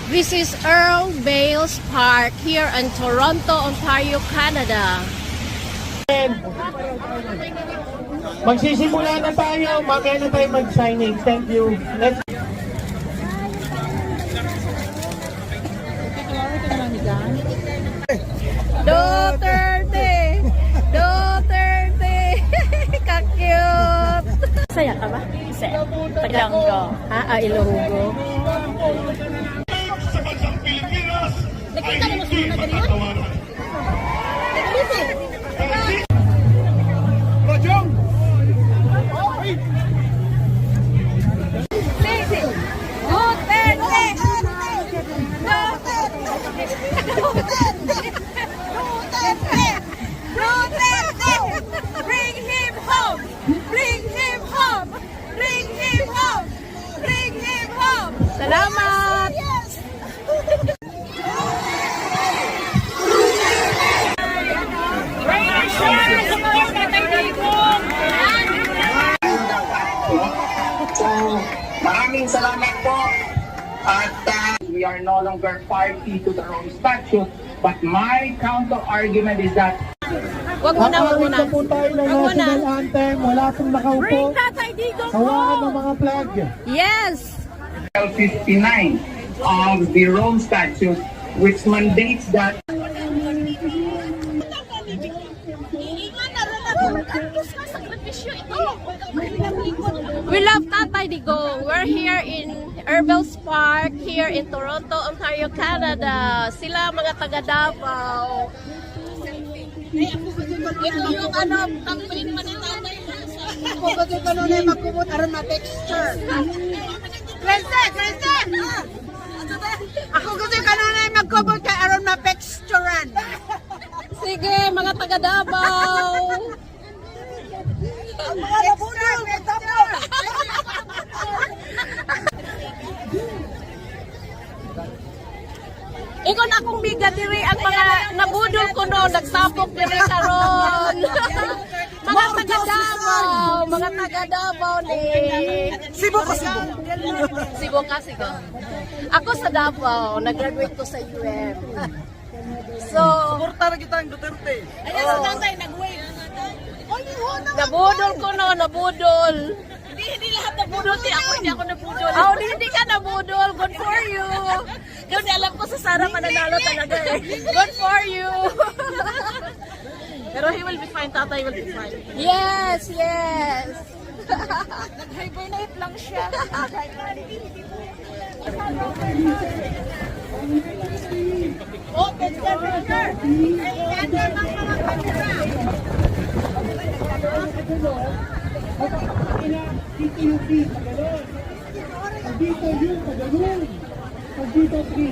This is Earl Bales Park here in Toronto, Ontario, Canada. Magsisimula na tayo, mamaya na tayo mag-signing. Thank you. Let's... Duterte! Duterte! Ka-cute! Saya ka ba? Saya. Tagalog. Ilonggo. Nakita na mo sa mga ganyan? Rajong! Bring him home! Bring him home! Bring him home! Bring him home! Salamat! So, maraming salamat po. At we are no longer party to the Rome Statute, but my counter-argument is that Wag mo na, wag mo na. Ang po tayo ng national anthem, wala pong nakaupo. Bring Tatay Digong Hawakan ng home! mga flag. Yes! 59 of the Rome Statute, which mandates that We love Tatay Digong. We're here in Erbels Park, here in Toronto, Ontario, Canada. Sila mga taga Davao. Ito yung campaign man ni Tatay. Ako kasi kanunay magkumot aron na texture. Kriste! Ako kasi kanunay magkumot kay aron na texturean. Sige, mga taga Davao. Mga labudol, may tapos. Ikon akong biga diri ang mga nabudol ko no, nagsapok diri karon. Mga taga Davao, mga taga Davao ni Sibo ka sibo. Sibo ka sigo. Ako sa Davao, nag-graduate ko sa UM. So, Suporta na kita ang Duterte. Ayan sa tatay, nag-wave. nabudol ko no, nabudol. Hindi lahat nabudol. Hindi ako nabudol. Oh, hindi ka nabudol. Good for you. Kasi alam ko sa Sara mananalo talaga eh. Good for you. Pero he will be fine, tatay will be fine. Yes, yes. Nag-hibernate lang siya. Open the burger! Gather ng mga kamera!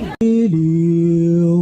Magiliw,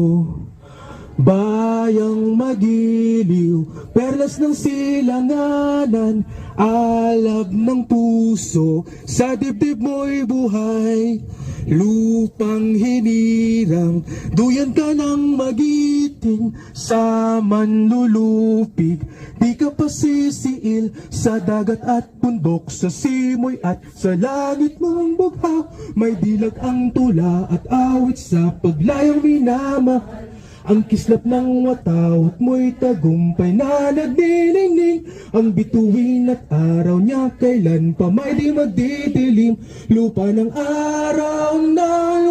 bayang magiliw, perlas ng silanganan, alab ng puso, sa dibdib mo'y buhay, lupang hinirang, duyan ka ng magiting, sa manlulupig, di ka pasisiil, sa dagat at bundok, sa simoy at sa langit mong bughaw, may dilag ang tula at awit sa paglayang minamahal. Ang kislap ng watawat mo'y tagumpay na nagdilingning. Ang bituin at araw niya kailan pa may di magdidilim. Lupa ng araw ng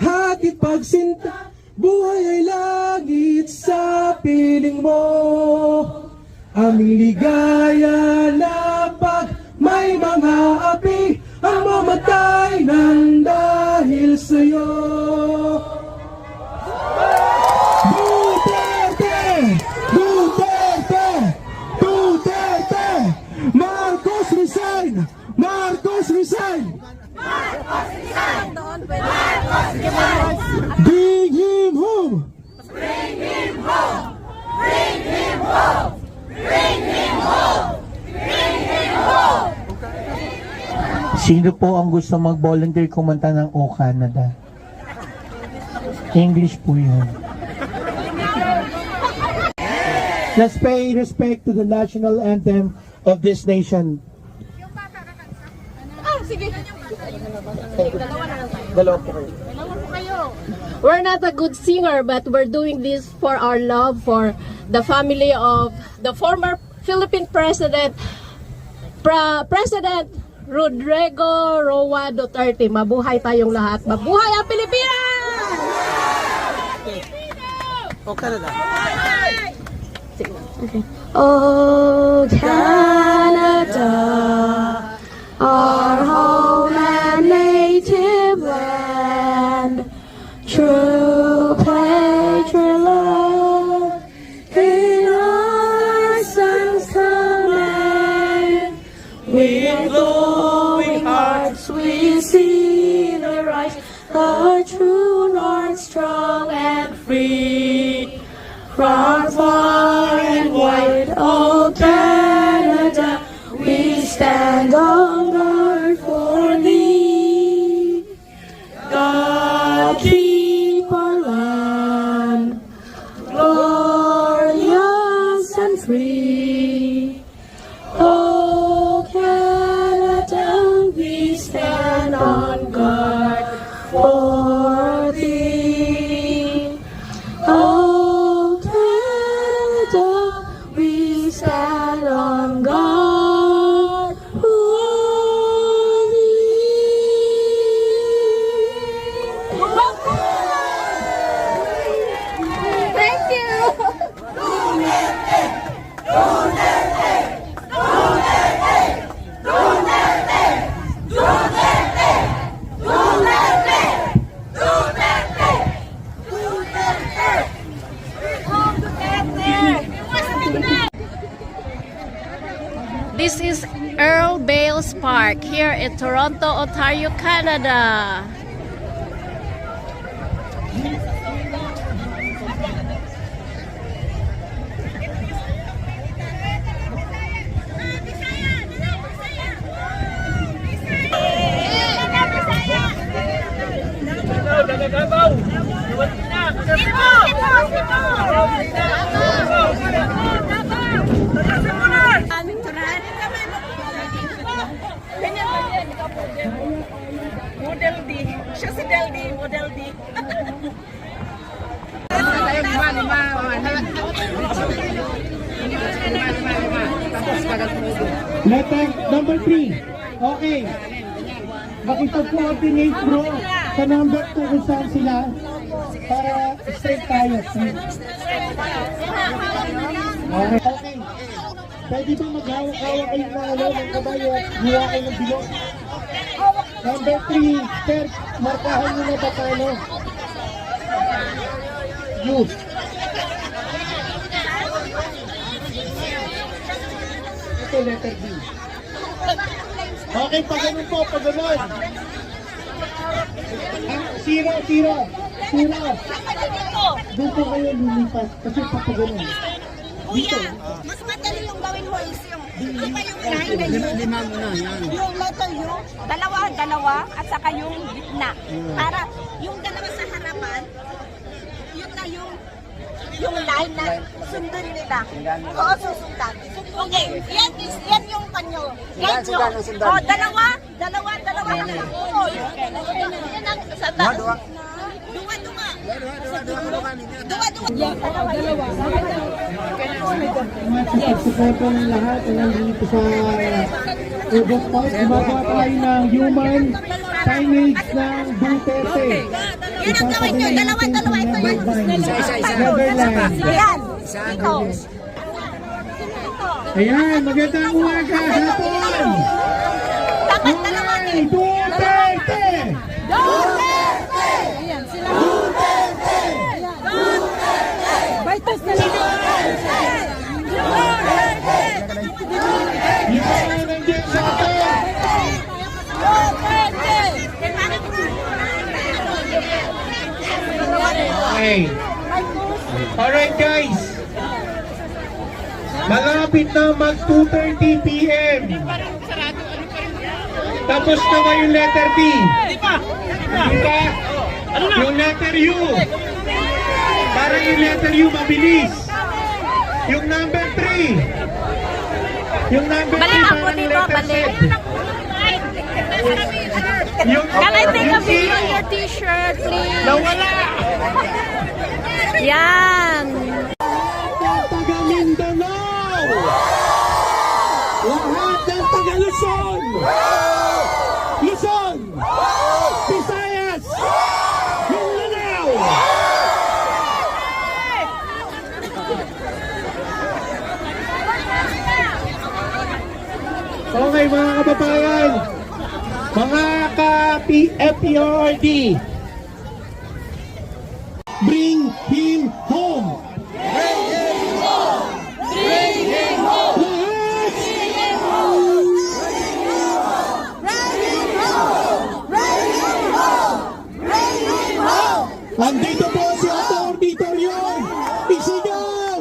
hatid pagsinta, buhay ay langit sa piling mo. Aming ligaya na pag may mga api ang mamatay ng dahil sa'yo. Duterte! Duterte! Duterte! Marcos resign! Marcos resign! Bring him home! Bring him home! Bring him home! Bring him home! Bring him home! Sino po ang gusto mag-volunteer kumanta ng O Canada? English po yun. Let's pay respect to the national anthem of this nation. Ah, sige. Dalawa po kayo. Dalawa po kayo. We're not a good singer, but we're doing this for our love for the family of the former Philippine President, President Rodrigo Roa Duterte. Mabuhay tayong lahat. Mabuhay ang Pilipinas! O Canada. Oh, Canada, our home and native land, true patriot love in our sons command. With glowing hearts we see the rise, the true north strong and free. From far and wide, oh Canada, we stand on guard for thee. God keep our land glorious and free. Oh Canada, we stand on guard for thee. Oh Canada, we stand on guard for thee. Thank you. This is Earl Bales Park here in Toronto, Ontario, Canada. Model D. Siya si Del D. Model D. Letter number 3. Okay. Makipag-coordinate bro sa number 2 kung saan sila para straight tayo. Okay. Okay. Pwede ba maghawak-hawak kayo ng ng kabayo at hiwa kayo ng bilog? Number 3, sir, markahan nyo na ba paano? Youth. Ito, letter B. Okay, pag ganun po, pag ganun. Zero. Doon po kayo lumipas kasi pag ganun. Dito. Mas madali yung gawin mo is yung iba yung line na yun. Yung letter U, dalawa, at saka yung gitna. Para yung dalawa sa harapan, yun na yung line na sundin nila. Oo, susundan. Okay, yan yung panyo. Yan yung, dalawa. Oo, yan ang sa taas. Dua. Suporta ng lahat na nandito sa Urban Park. Gumagawa tayo ng human signage ng Duterte. Yan ang gawin nyo, dalawa. Ito yun. Neverland. Yan, ito. Ayan, magandang umaga hapon. Dapat dalawa Okay, din. Duterte! Yan, nandiyan sa atin. Okay. Alright guys. Malapit na mag 2:30 PM. Tapos na ba yung letter B? Di ba? Yung letter U. Para yung letter U mabilis. Yung number 3. Yung number 3 parang letter Z. Can I take a video on your t-shirt, please? Nawala! Yan. Taga Mindanao! Lahat ng taga Luzon! Luzon! Visayas! Mindanao! Okay mga kababayan, mga ka-FPRD, bring him home! Bring him home! Bring him home! Lahat! Andito po si Atty. Torion! Isigaw!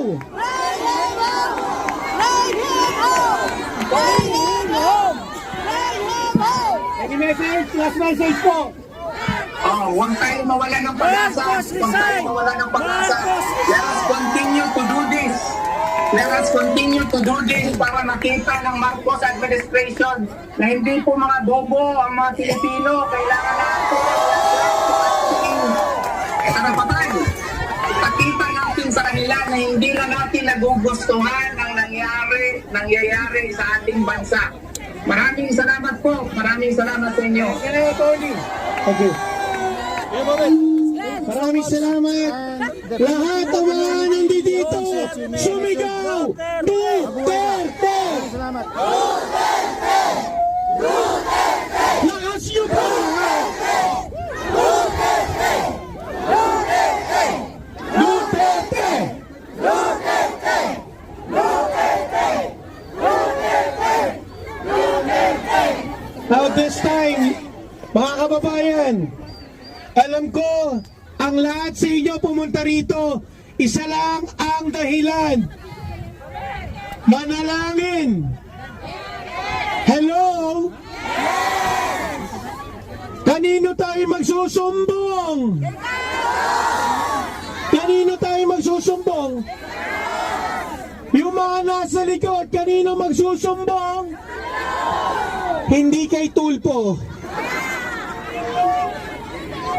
Any message? Last message po! Huwag tayo mawala ng pag-asa. Huwag tayo mawala ng pag-asa. Let us continue to do this. Let us continue to do this para makita ng Marcos administration na hindi po mga bobo ang mga Pilipino. Kailangan natin karapatan. Ipakita natin sa kanila na hindi na natin nagugustuhan ang nangyayari sa ating bansa. Maraming salamat po. Maraming salamat sa inyo. Okay. Maraming salamat. Lahat ng mga nandito, sumigaw! Duterte! Duterte! Lakas niyo pa! Duterte! Duterte! Duterte! Duterte! Duterte! Now this time, mga kababayan, alam ko, ang lahat sa inyo pumunta rito, isa lang ang dahilan. Manalangin. Hello? Kanino tayo magsusumbong? Kanino tayo magsusumbong? Yung mga nasa likod, kanino magsusumbong? Hindi kay Tulpo.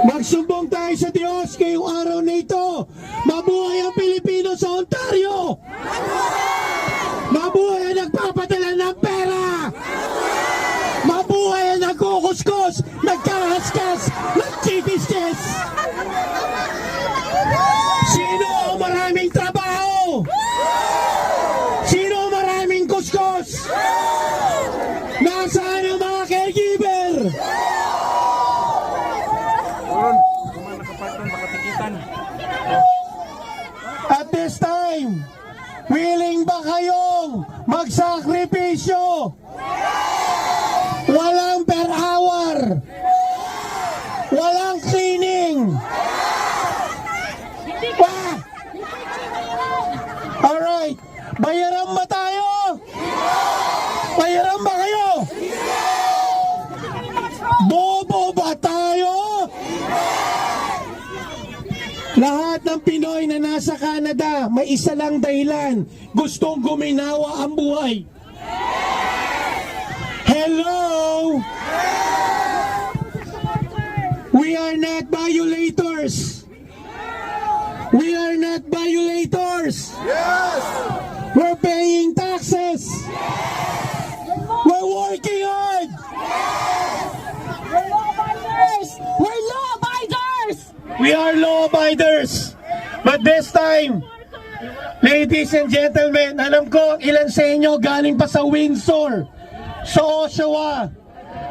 Magsumbong tayo sa Diyos ngayong araw na ito. Mabuhay ang Pilipino sa Ontario! Mabuhay ang nagpapadala ng pera! Mabuhay ang nagkukuskus, nagkahaskas, nagchitistis! Sino ang maraming trabaho? Sino ang maraming kuskus? Nasaan ang mga caregiver? At this time, willing ba kayong magsakripisyo? Walang per hour. Walang cleaning. Alright, bayaran ba tayo? Bayaran ba kayo? Bobo ba tayo? Lahat ng Pinoy na nasa Canada, may isa lang dahilan. Gustong guminawa ang buhay. Hello? We are not violators. We are not violators. Yes. We're paying taxes. We're working hard. We're law-abiders. We're law-abiders. We are law-abiders. But this time, ladies and gentlemen, alam ko ilan sa inyo galing pa sa Windsor, sa Oshawa,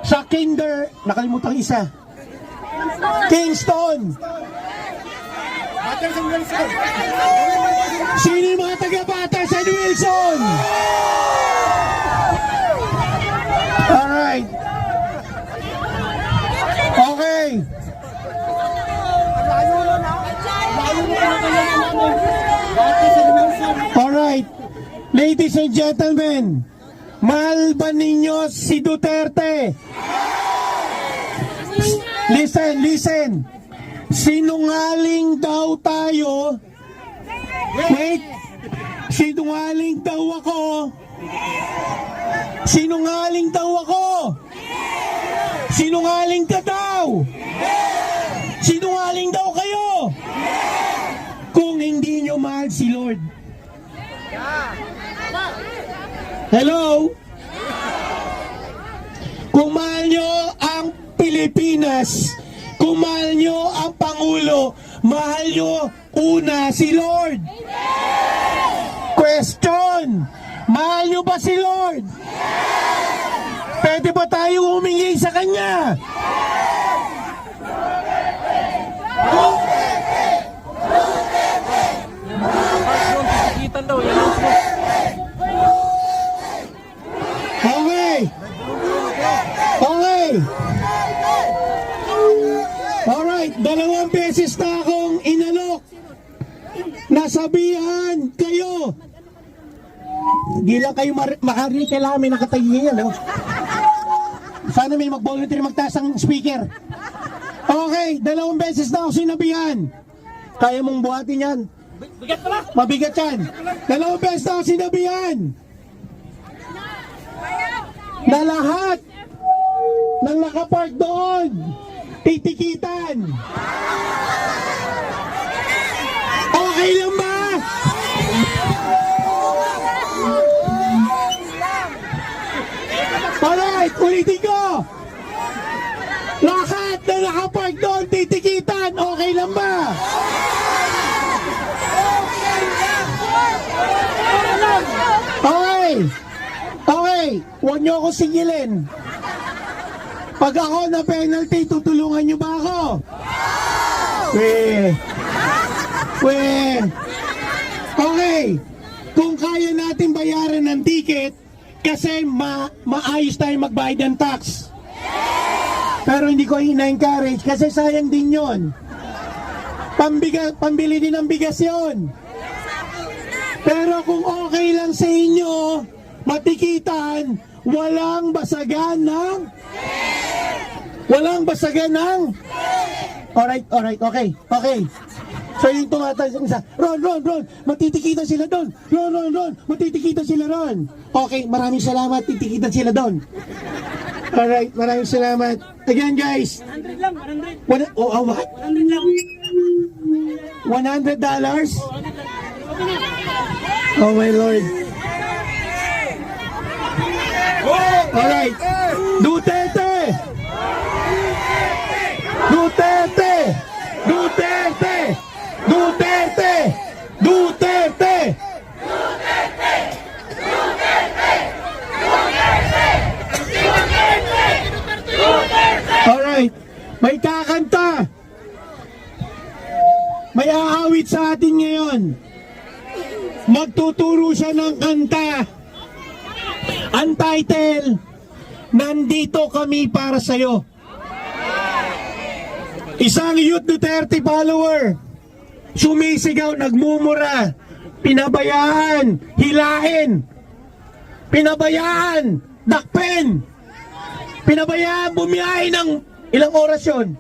sa nakalimutan isa, Kingston. Sino yung mga taga-Patterson Wilson? Alright. Okay. Alright. Ladies and gentlemen, mahal ba ninyo si Duterte? Listen. Sinungaling daw tayo. Wait. Sinungaling daw ako. Sinungaling daw ako. Sinungaling ka daw! Sinungaling daw kayo! Kung hindi nyo mahal si Lord. Hello? Kung mahal nyo ang Pilipinas, kung mahal nyo ang Pangulo, mahal nyo una si Lord. Question, mahal nyo ba si Lord? Pwede ba tayo humingi sa Kanya? Okay. Okay. Alright, 2 beses na akong inalok. Nasabihan kayo. Hindi lang kayo makarinig, kailangan may nakatagingin yan. No? Sana may mag-volunteer magtaas ang speaker. Okay, 2 beses na ako sinabihan. Kaya mong buhatin yan. Mabigat yan. 2 beses na ako sinabihan. Na lahat ng nakapark doon, titikitan. Okay lang ba? Alright, ulitin ko. Lahat na nakapark doon, titikitan. Okay lang ba? Okay. Okay, huwag niyo ako singilin. Pag ako na penalty, tutulungan niyo ba ako? Okay, kung kaya natin bayaran ng ticket, kasi maayos tayo magbayad ng tax. Pero hindi ko ina-encourage kasi sayang din yon. Pambili din ng bigas yon. Pero kung okay lang sa inyo, matikitan, walang basagan ng... Alright, okay. So yung tumatay sa isa, Ron, matitikitan sila doon. Ron, matitikitan sila ron. Okay, maraming salamat, titikitan sila doon. Alright, maraming salamat. Again guys. 100 lang, 100. What? 100 lang. $100? Oh my Lord. Alright. Duterte! Alright. May kakanta. May aawit sa atin ngayon. Magtuturo siya ng kanta. Ang title, Nandito Kami Para Sa'yo. Isang Youth Duterte follower, sumisigaw, nagmumura, pinabayaan, hilain, pinabayaan, dakpen, pinabayaan, bumiyahe ng ilang oras yun?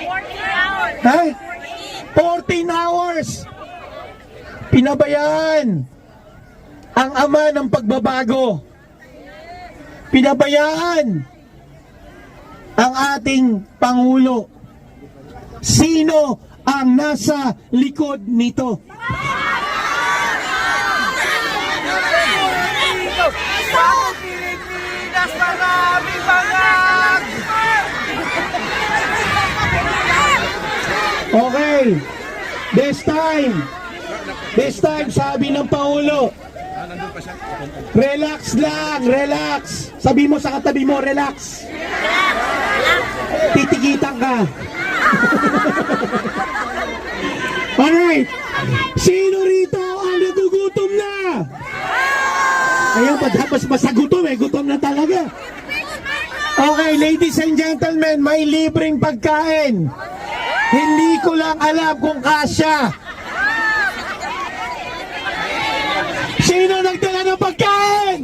14 hours. Ha? 14 hours. Pinabayaan ang ama ng pagbabago. Pinabayaan ang ating Pangulo. Sino ang nasa likod nito? Okay. This time, sabi ng Pangulo, relax lang, relax. Sabi mo sa katabi mo, relax. Titikitan ka. Alright. Sino rito ang nagugutom na? Ayaw pa dapat masagutom eh. Gutom na talaga. Okay, ladies and gentlemen, may libreng pagkain. Hindi ko lang alam kung kasya. Sino nagdala ng pagkain?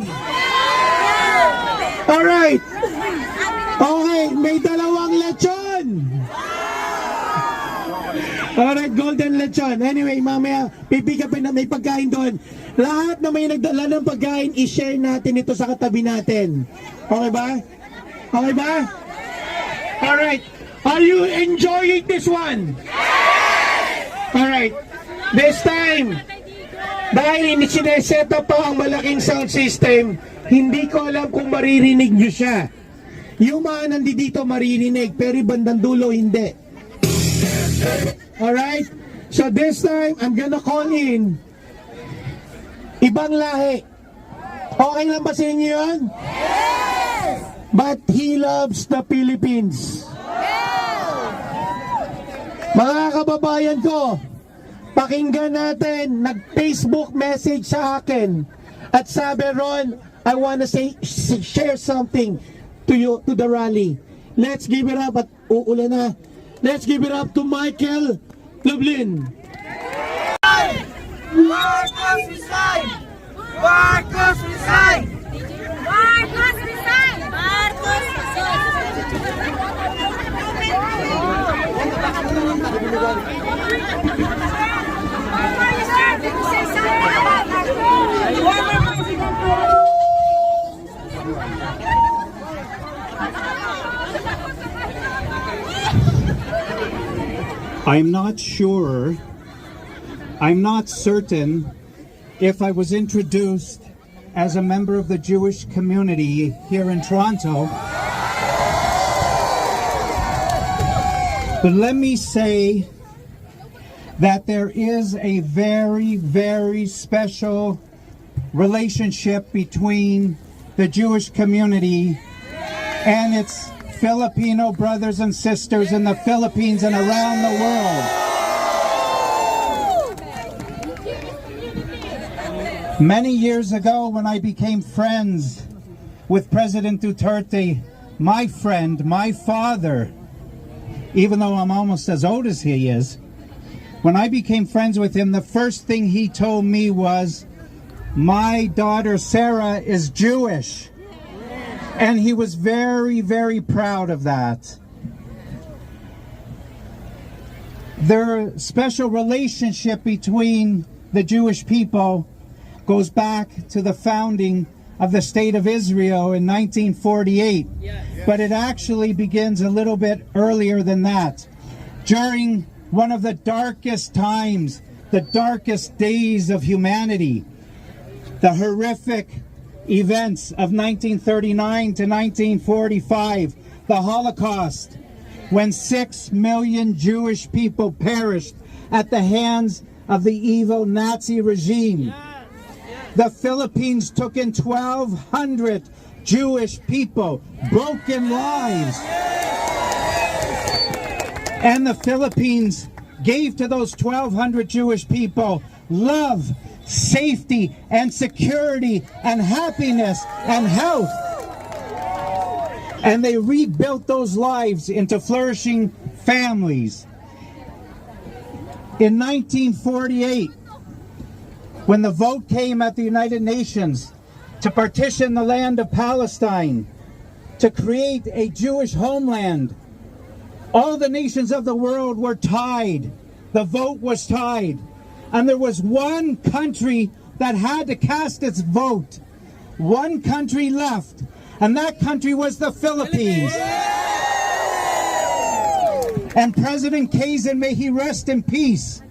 Alright. Okay, may 2 lechon. Alright, golden lechon. Anyway, mamaya, pipikapin na may pagkain doon. Lahat na may nagdala ng pagkain, i-share natin ito sa katabi natin. Okay ba? Okay ba? Alright. Are you enjoying this one? Alright. This time, dahil sineset up pa ang malaking sound system, hindi ko alam kung maririnig nyo siya. Yung mga nandito maririnig, pero bandang dulo hindi. Alright? So this time, I'm gonna call in ibang lahi. Okay lang ba sa inyo yun? Yes! But he loves the Philippines. Mga kababayan ko, pakinggan natin, nag-Facebook message sa akin at sabi, Ron, I wanna share something to you, to the rally. Let's give it up, at uulan na. Let's give it up to Michael Lublin. Marcos resign! Marcos resign! Marcos resign! Marcos I'm not sure, I'm not certain if I was introduced as a member of the Jewish community here in Toronto. But let me say that there is a very, very special relationship between the Jewish community and its Filipino brothers and sisters in the Philippines and around the world. Many years ago, when I became friends with President Duterte, my friend, my father, even though I'm almost as old as he is, when I became friends with him, the first thing he told me was, my daughter Sarah is Jewish. And he was very, very proud of that. Their special relationship between the Jewish people goes back to the founding of the State of Israel in 1948. But it actually begins a little bit earlier than that. During one of the darkest times, the darkest days of humanity, the horrific events of 1939 to 1945, the Holocaust, when 6 million Jewish people perished at the hands of the evil Nazi regime. The Philippines took in 1,200 Jewish people, broken lives. And the Philippines gave to those 1,200 Jewish people love, safety, and security, and happiness, and health. And they rebuilt those lives into flourishing families. In 1948, when the vote came at the United Nations to partition the land of Palestine, to create a Jewish homeland, all the nations of the world were tied. The vote was tied. And there was one country that had to cast its vote. One country left, and that country was the Philippines. And President Quezon, may he rest in peace,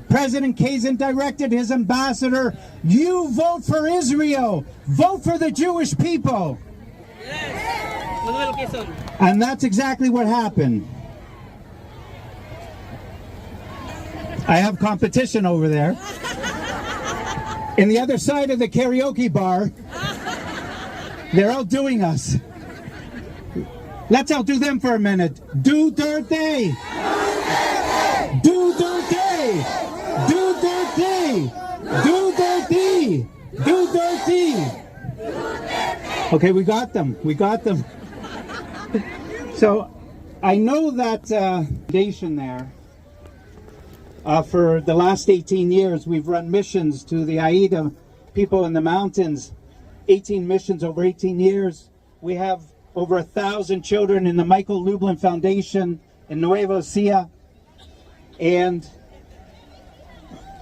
President Quezon directed his ambassador, you vote for Israel, vote for the Jewish people. And that's exactly what happened. I have competition over there. In the other side of the karaoke bar, they're outdoing us. Let's outdo them for a minute. Duterte! Duterte! Duterte! Duterte! Duterte! Okay, we got them. We got them. So, I know that foundation there. For the last 18 years, we've run missions to the Aida people in the mountains. 18 missions over 18 years. We have over 1,000 children in the Michael Lublin Foundation in Nueva Ecija. And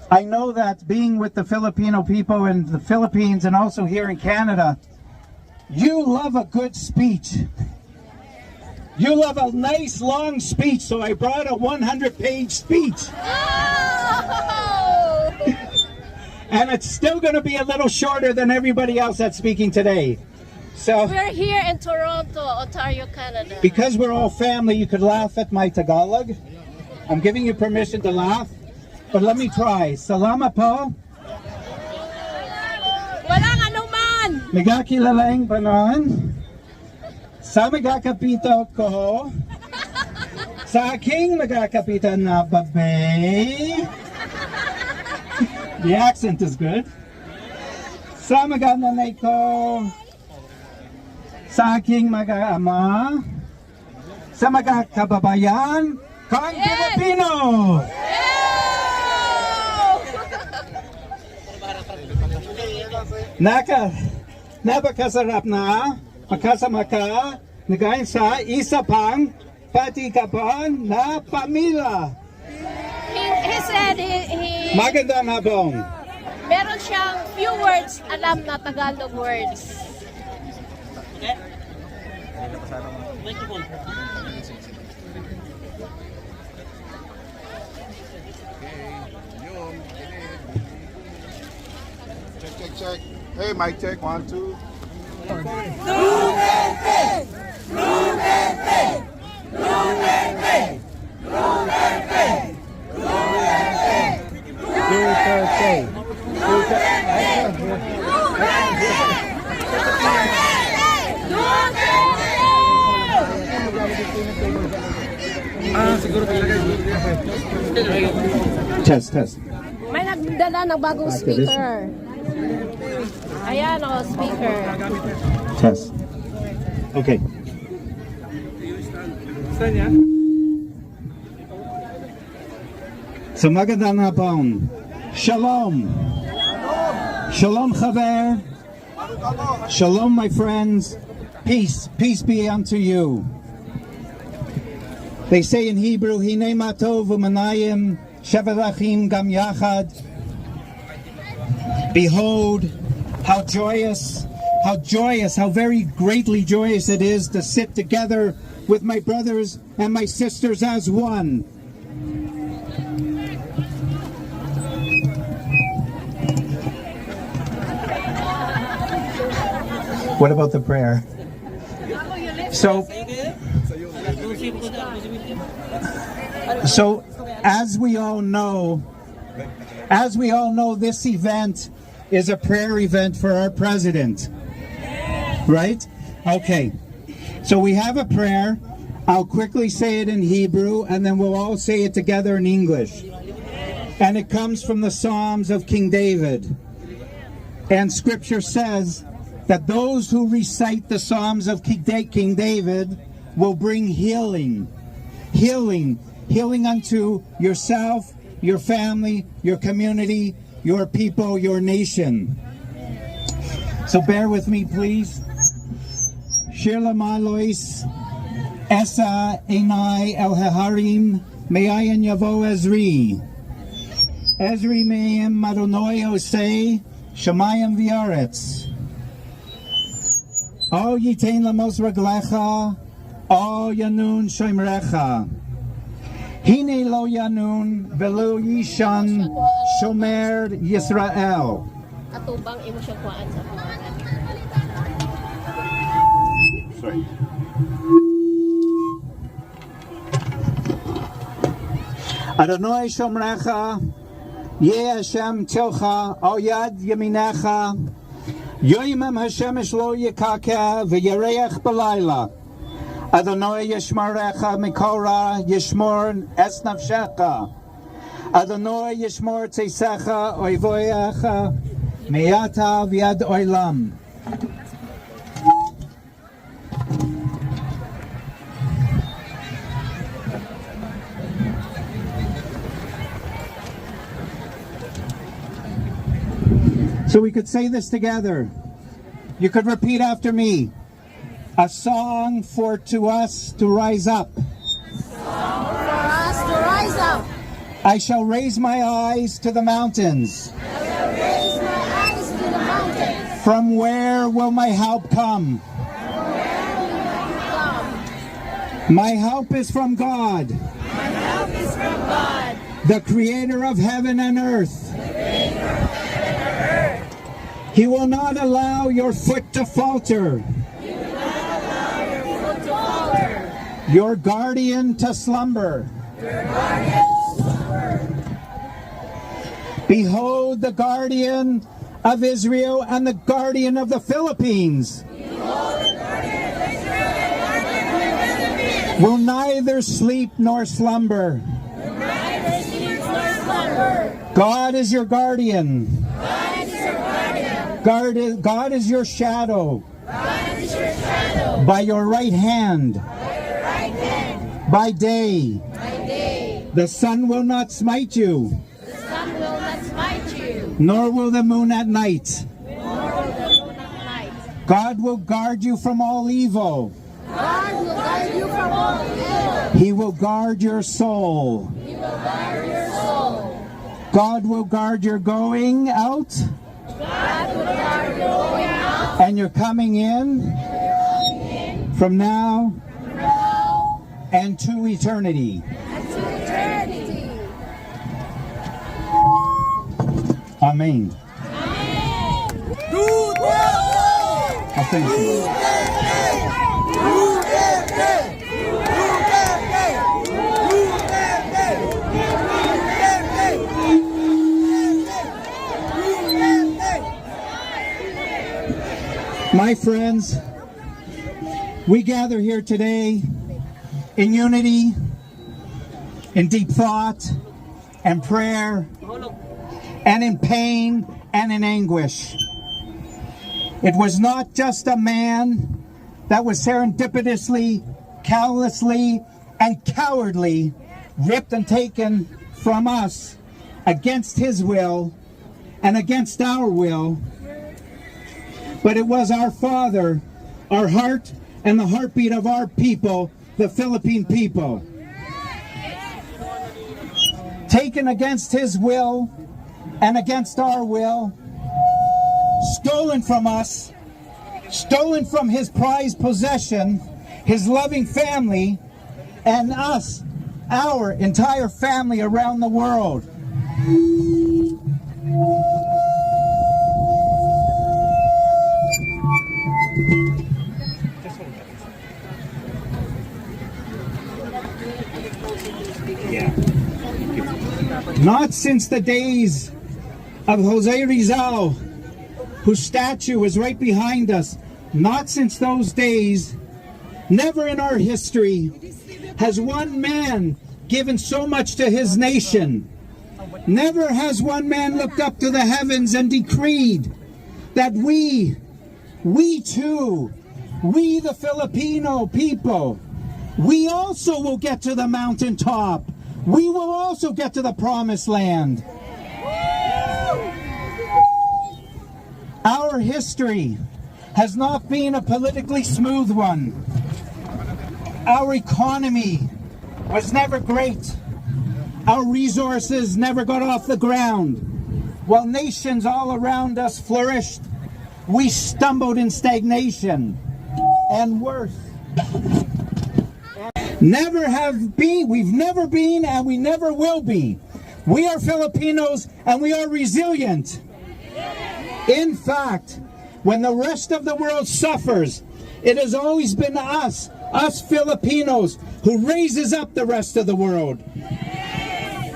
I know that being with the Filipino people in the Philippines and also here in Canada, you love a good speech. You love a nice long speech, so I brought a 100-page speech. Oh! And it's still going to be a little shorter than everybody else that's speaking today. So, We're here in Toronto, Ontario, Canada. because we're all family, you could laugh at my Tagalog. I'm giving you permission to laugh, but let me try. Salamat po. Walang anuman! Nagkakilalang panon. Sa magkakapito ko, sa aking magkakapitan na babe. The accent is good. Sa magananay ko, sa aking mag-aama, sa magkakababayan, kang Pilipino. Napakasarap na makasama ka nagayon sa isa pang patikapan na pamilya. He said he Magandang hapon. meron siyang few words alam na Tagalog words. Check. Hey, mic check. 1, 2. Test. May nagdala ng bagong speaker. Ayan o, speaker. Test. Okay. So magandang hapon. Shalom. Shalom chaver. Shalom my friends. Peace be unto you. They say in Hebrew, Hinei matov u'manayim shevelachim gam yachad. Behold, how joyous, how very greatly joyous it is to sit together with my brothers and my sisters as one. What about the prayer? So as we all know, this event is a prayer event for our president. Right? Okay. So we have a prayer. I'll quickly say it in Hebrew, and then we'll all say it together in English. And it comes from the Psalms of King David. And Scripture says that those who recite the Psalms of King David will bring healing unto yourself, your family, your community, your people, your nation. So bear with me, please. Shir Lamalois Esa Enai El Harim Me'ayin Yavo Ezri. Ezri Me'im Madonoi Osei Shemayim V'aretz. O Yitain Lamos Raglecha O Yanun Shemrecha. Hine Lo Yanun Velo Yishan Shomer Yisrael. Atubang imo siya kuhaan sa Sorry. Adonai Shomrecha, Ye Hashem Tilcha, O Yad Yaminecha, Yoimim Hashemesh Lo Yekakeh, V'Yareach B'Layla. Adonai Yishmarecha Mikora, Yishmor Es Nafshecha. Adonai Yishmor Teisecha, Oivoyecha, Me'ata V'Yad Oilam. So we could say this together. You could repeat after me. A song for us to rise up. I shall raise my eyes to the mountains. From where will my help come? My help is from God, the creator of heaven and earth. He will not allow your foot to falter. Your guardian to slumber. Behold the guardian of Israel and the guardian of the Philippines. Will neither sleep nor slumber. God is your guardian. God is your shadow. By your right hand. By day. The sun will not smite you. Nor will the moon at night. God will guard you from all evil. He will guard your soul. God will guard your going out and your coming in from now and to eternity. Amen. Oh, thank you. My friends, we gather here today in unity, in deep thought and prayer, and in pain and in anguish. It was not just a man that was serendipitously, callously, and cowardly ripped and taken from us against his will and against our will, but it was our Father, our heart, and the heartbeat of our people, the Philippine people. Taken against his will and against our will, stolen from us, stolen from his prized possession, his loving family, and us, our entire family around the world. Not since the days of Jose Rizal, whose statue is right behind us, not since those days, never in our history has one man given so much to his nation. Never has one man looked up to the heavens and decreed that we too, we the Filipino people, we also will get to the mountaintop. We will also get to the promised land. Our history has not been a politically smooth one. Our economy was never great. Our resources never got off the ground. While nations all around us flourished, we stumbled in stagnation. And worse, we've never been and we never will be. We are Filipinos and we are resilient. In fact, when the rest of the world suffers, it has always been us Filipinos, who raises up the rest of the world.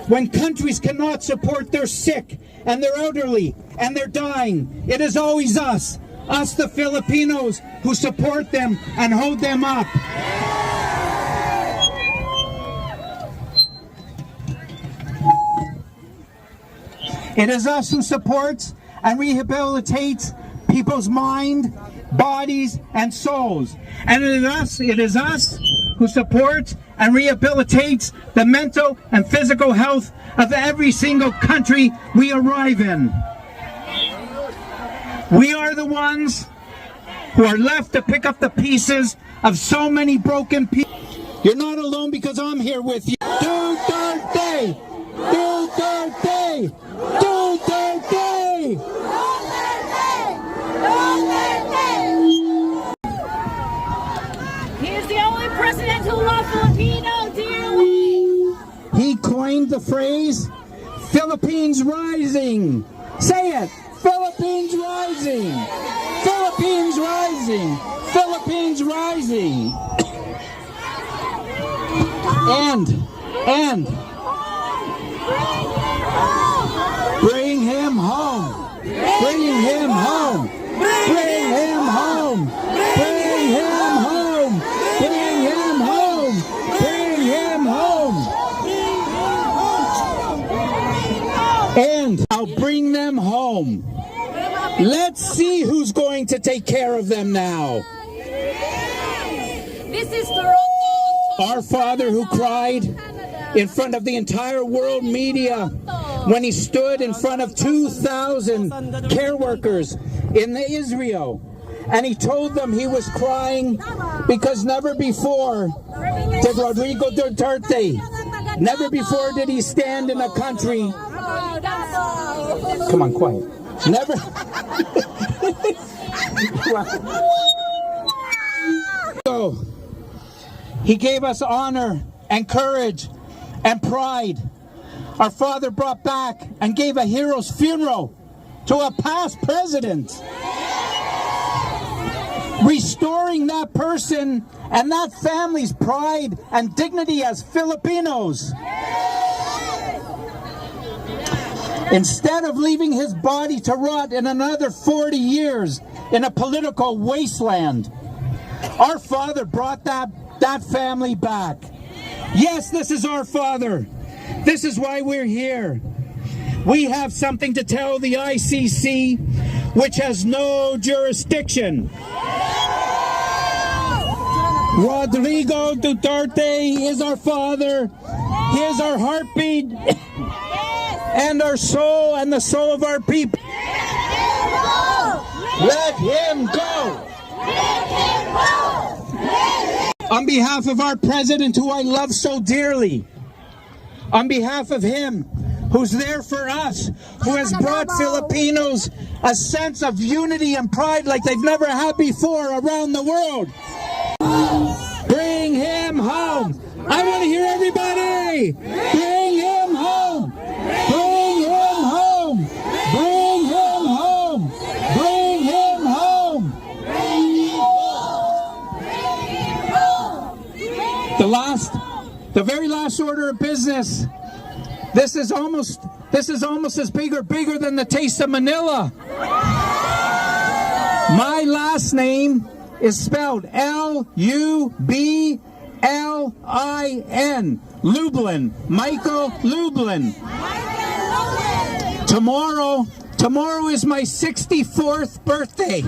When countries cannot support their sick and their elderly and their dying, it is always us the Filipinos, who support them and hold them up. It is us who supports and rehabilitates people's mind, bodies, and souls. And it is us who supports and rehabilitates the mental and physical health of every single country we arrive in. We are the ones who are left to pick up the pieces of so many broken people. You're not alone because I'm here with you. Duterte! Duterte! Duterte! He is the only president who loves coined the phrase Philippines Rising. Say it. Philippines Rising. Philippines Rising. Philippines Rising. And bring him home. Bring him home. Bring him home. Bring him home. Bring him home. Bring him home. And I'll bring them home. Let's see who's going to take care of them now. This is Toronto. Our father who cried in front of the entire world media when he stood in front of 2,000 care workers in Israel, and he told them he was crying because never before did Rodrigo Duterte, never before did he stand in a country. Come on, quiet. Never. So, he gave us honor and courage and pride. Our father brought back and gave a hero's funeral to a past president, restoring that person and that family's pride and dignity as Filipinos. Instead of leaving his body to rot in another 40 years in a political wasteland, our father brought that family back. Yes, this is our father. This is why we're here. We have something to tell the ICC, which has no jurisdiction. Rodrigo Duterte is our father. He is our heartbeat and our soul and the soul of our people. Let him go. On behalf of our president, who I love so dearly, on behalf of him who's there for us, who has brought Filipinos a sense of unity and pride like they've never had before around the world. Bring him home. I want to hear everybody. Bring him home. Bring him home. Bring him home. Bring him home. The very last order of business. This is almost as bigger than the Taste of Manila. My last name is spelled Lublin. Lublin. Michael Lublin. Tomorrow is my 64th birthday.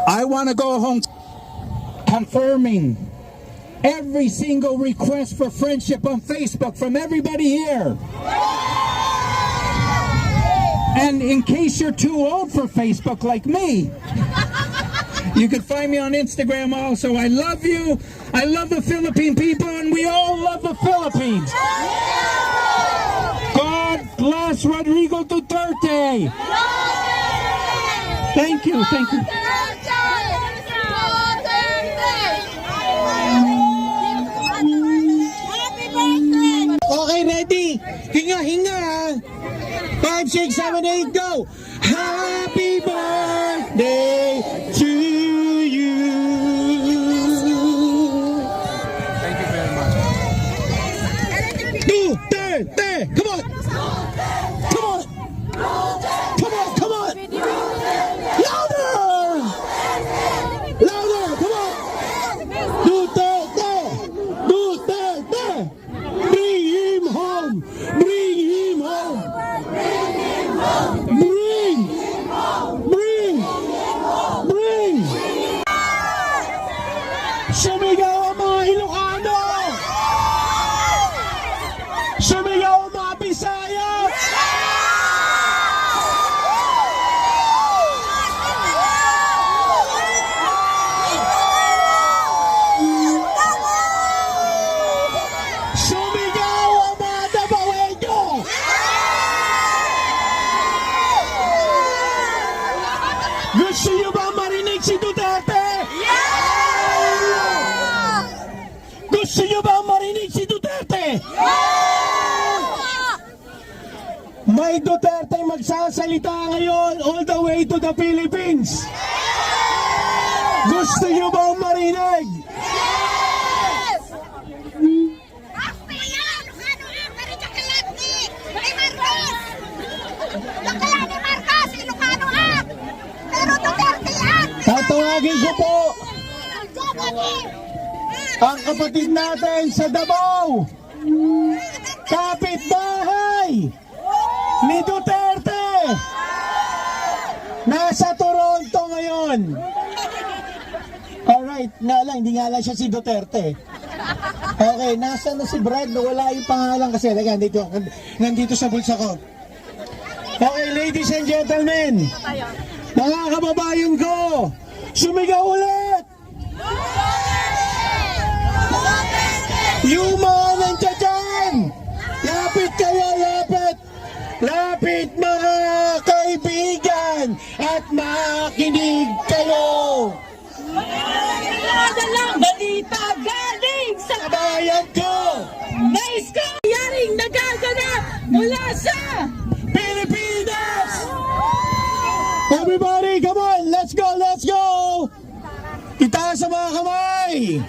I want to go home confirming every single request for friendship on Facebook from everybody here. And in case you're too old for Facebook like me, you can find me on Instagram also. I love you. I love the Philippine people, and we all love the Philippines. God bless Rodrigo Duterte. Thank you. Okay, ready? Hinga. 5, 6, 7, 8, go! Happy birthday to you! Thank you very much. Duterte! Come on! Louder! Come on! Duterte! Bring him home! Bring! Sumigaw ang mga Ilocano! Sumigaw ang mga Bisaya! Gusto niyo ba marinig si Duterte? Gusto niyo ba marinig si Duterte? May Duterte magsasalita ngayon all the way to the Philippines. Gusto niyo ba marinig? Tatawagin ko po ang kapatid natin sa Davao, kapitbahay ni Duterte, nasa Toronto ngayon. Alright, nga lang, hindi nga lang siya si Duterte. Okay, nasa na si Brad, nawala yung pangalan kasi. Teka, nandito sa bulsa ko. Okay, ladies and gentlemen, mga kababayan ko, sumigaw ulit! Yung mga nandiyan dyan, lapit kayo, lapit! Lapit mga kaibigan at makinig kayo! Balita galing sa Kabayan ko! nais ko yaring nagaganap mula sa Pilipinas! Everybody, come on! Let's go, let's go! Itaas sa mga kamay!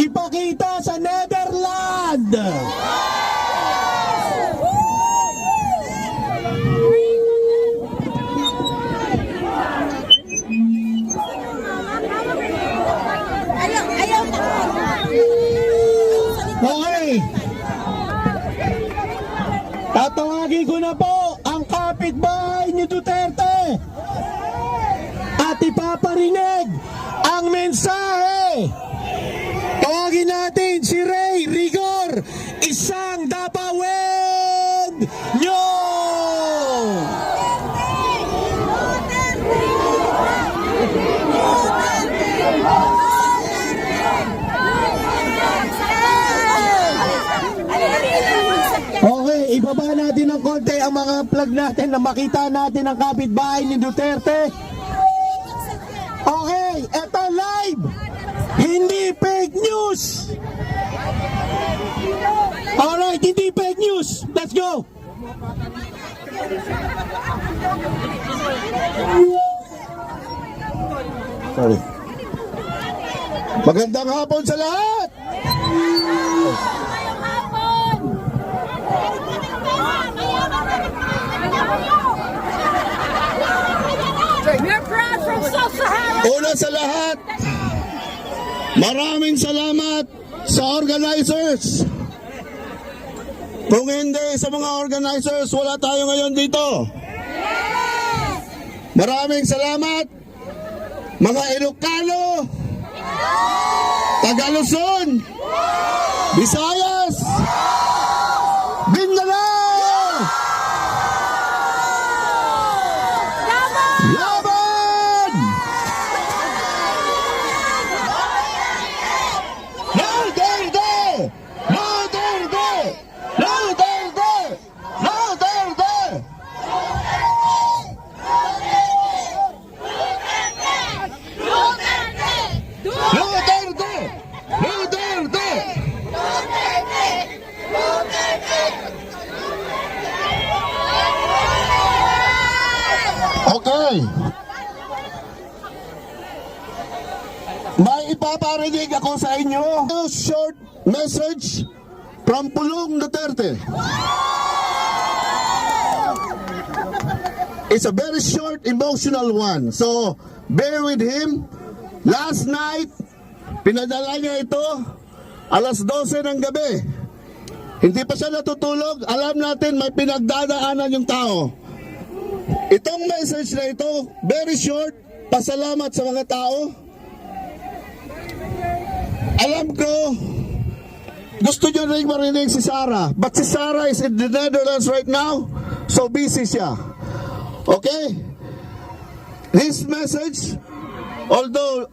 Ipakita sa Netherlands! Okay. Tatawagin ko na po ang kapitbahay ni Duterte at ipaparinig ang mensahe. Tawagin natin si Ray Rigor, isang Dapawen nyo! Okay, ibaba natin ng konti ang mga plug natin na makita natin ang kapitbahay ni Duterte. Okay, eto live! Hindi fake news! Alright, hindi fake news! Let's go! Sorry. Magandang hapon sa lahat! We're proud from Sub-Sahara. Una sa lahat, maraming salamat sa organizers. Kung hindi sa mga organizers, wala tayo ngayon dito. Maraming salamat, mga Ilocano, Taga-Luzon, Visayas, Mindanao! Laban! Duterte! Duterte! Duterte! Duterte! Duterte! Duterte! Okay. May ipaparinig ako sa inyo. A short message from Pulong Duterte. It's a very short, emotional one. So, bear with him. Last night, pinadala niya ito alas 12 ng gabi. Hindi pa siya natutulog. Alam natin may pinagdadaanan yung tao. Itong message na ito, very short, pasalamat sa mga tao. Alam ko, gusto nyo rin marinig si Sarah. But si Sarah is in the Netherlands right now, so busy siya. Okay? This message, although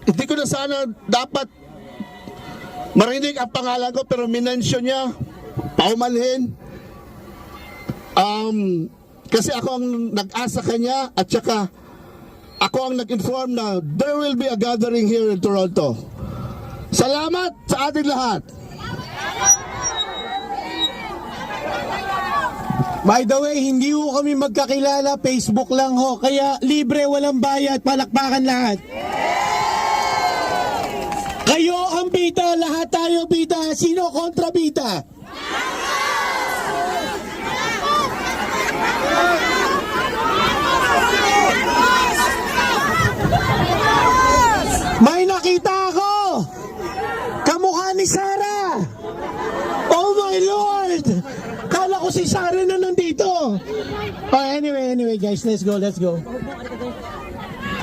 hindi ko na sana dapat marinig ang pangalan ko, pero minensyon niya, paumanhin. Kasi ako ang nag-asa kanya at saka ako ang nag-inform na there will be a gathering here in Toronto. Salamat sa ating lahat. By the way, hindi ho kami magkakilala, Facebook lang ho. Kaya libre, walang bayad, palakpakan lahat. Kayo ang bida, lahat tayo bida. Sino kontra bida? May nakita ako! Kamukha ni Sarah! Oh my Lord! Kala ko si Sarah na nandito! Oh, anyway guys, let's go.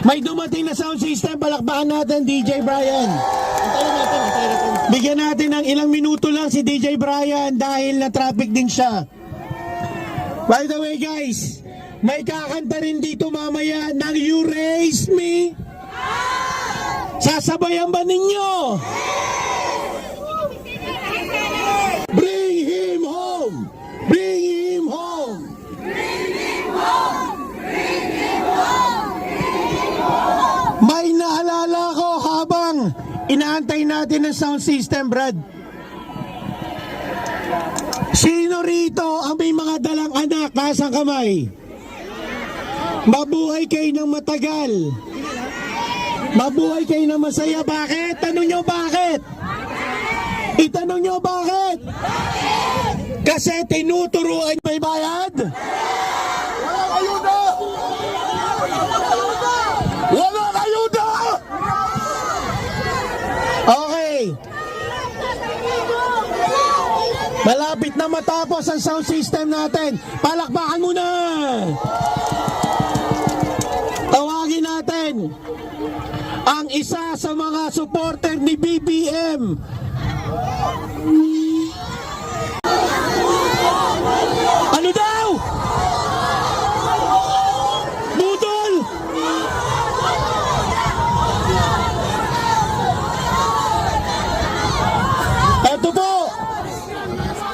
May dumating na sound system, palakpakan natin DJ Brian. Bigyan natin ng ilang minuto lang si DJ Brian dahil na traffic din siya. By the way guys, may kakanta rin dito mamaya ng You Raise Me. Sasabayan ba ninyo? Bring him home! Bring him home! Bring him home! Bring him home! May naalala ko habang inaantay natin ang sound system, Brad. Sino rito ang may mga dalang anak nasa kamay? Mabuhay kayo ng matagal. Mabuhay kayo ng masaya. Bakit? Tanong nyo bakit? Itanong nyo bakit? Kasi tinuturuan may bayad? Walang ayuda! Walang ayuda! Okay. Malapit na matapos ang sound system natin. Palakpakan muna! Tawagin natin ang isa sa mga supporter ni BBM. Ano daw? Budol!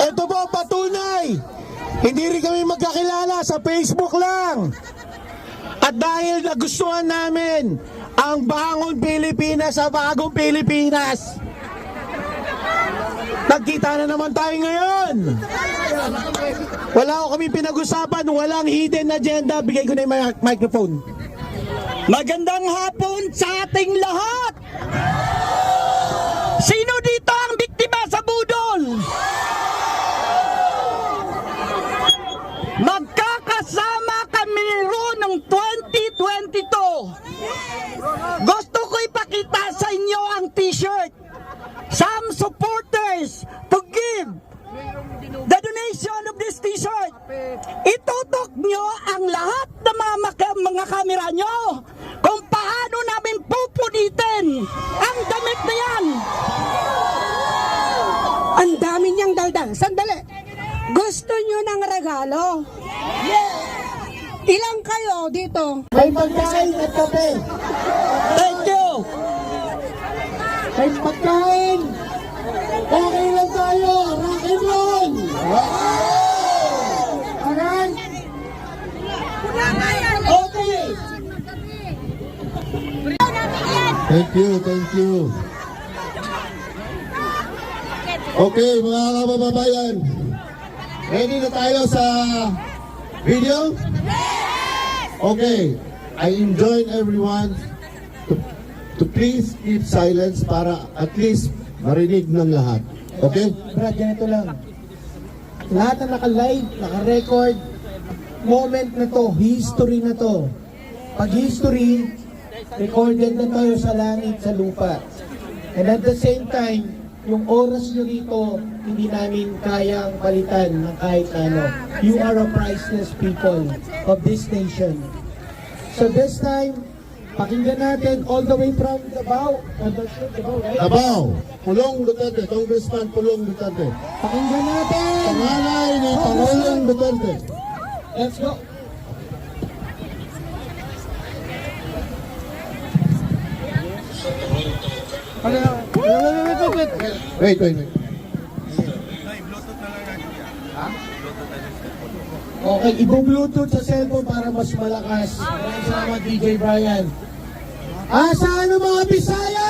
Ito po patunay. Hindi rin kami magkakilala, sa Facebook lang. At dahil nagustuhan namin ang Bangon Pilipinas sa Bagong Pilipinas, nagkita na naman tayo ngayon. Wala ko kami pinag-usapan, walang hidden agenda. Bigay ko na yung microphone. Magandang hapon sa ating lahat. Sino dito ang biktima sa budol? Magkakasama kami roon ng 2022. Gusto ko ipakita sa inyo ang t-shirt. Some supporters to give the donation of this t-shirt. Itutok nyo ang lahat ng mga kamera nyo kung paano namin pupunitin ang damit na yan. Ang dami niyang daldal. Sandali. Gusto niyo ng regalo? Ilang kayo dito? May pagkain at kape. Thank you. May pagkain. Okay lang tayo. Rock and roll. Alright? Okay. Thank you. Okay, mga kababayan. Ready na tayo sa video? Okay. I enjoin everyone to please keep silence para at least marinig ng lahat. Okay? Brad, ganito lang. Lahat na naka-live, naka-record, moment na to, history na to. Pag history, recorded na tayo sa langit, sa lupa. And at the same time, yung oras nyo rito, hindi namin kayang palitan ng kahit ano. You are a priceless people of this nation. So this time, pakinggan natin all the way from Davao. Right? Davao, Pulong Duterte, Congressman Pulong Duterte. Pakinggan natin! Pangalay ni Pangulong Duterte. Let's go! Wait. Okay, ibu-bluetooth sa cellphone para mas malakas. Maraming salamat, DJ Brian. Saan ang mga Bisaya?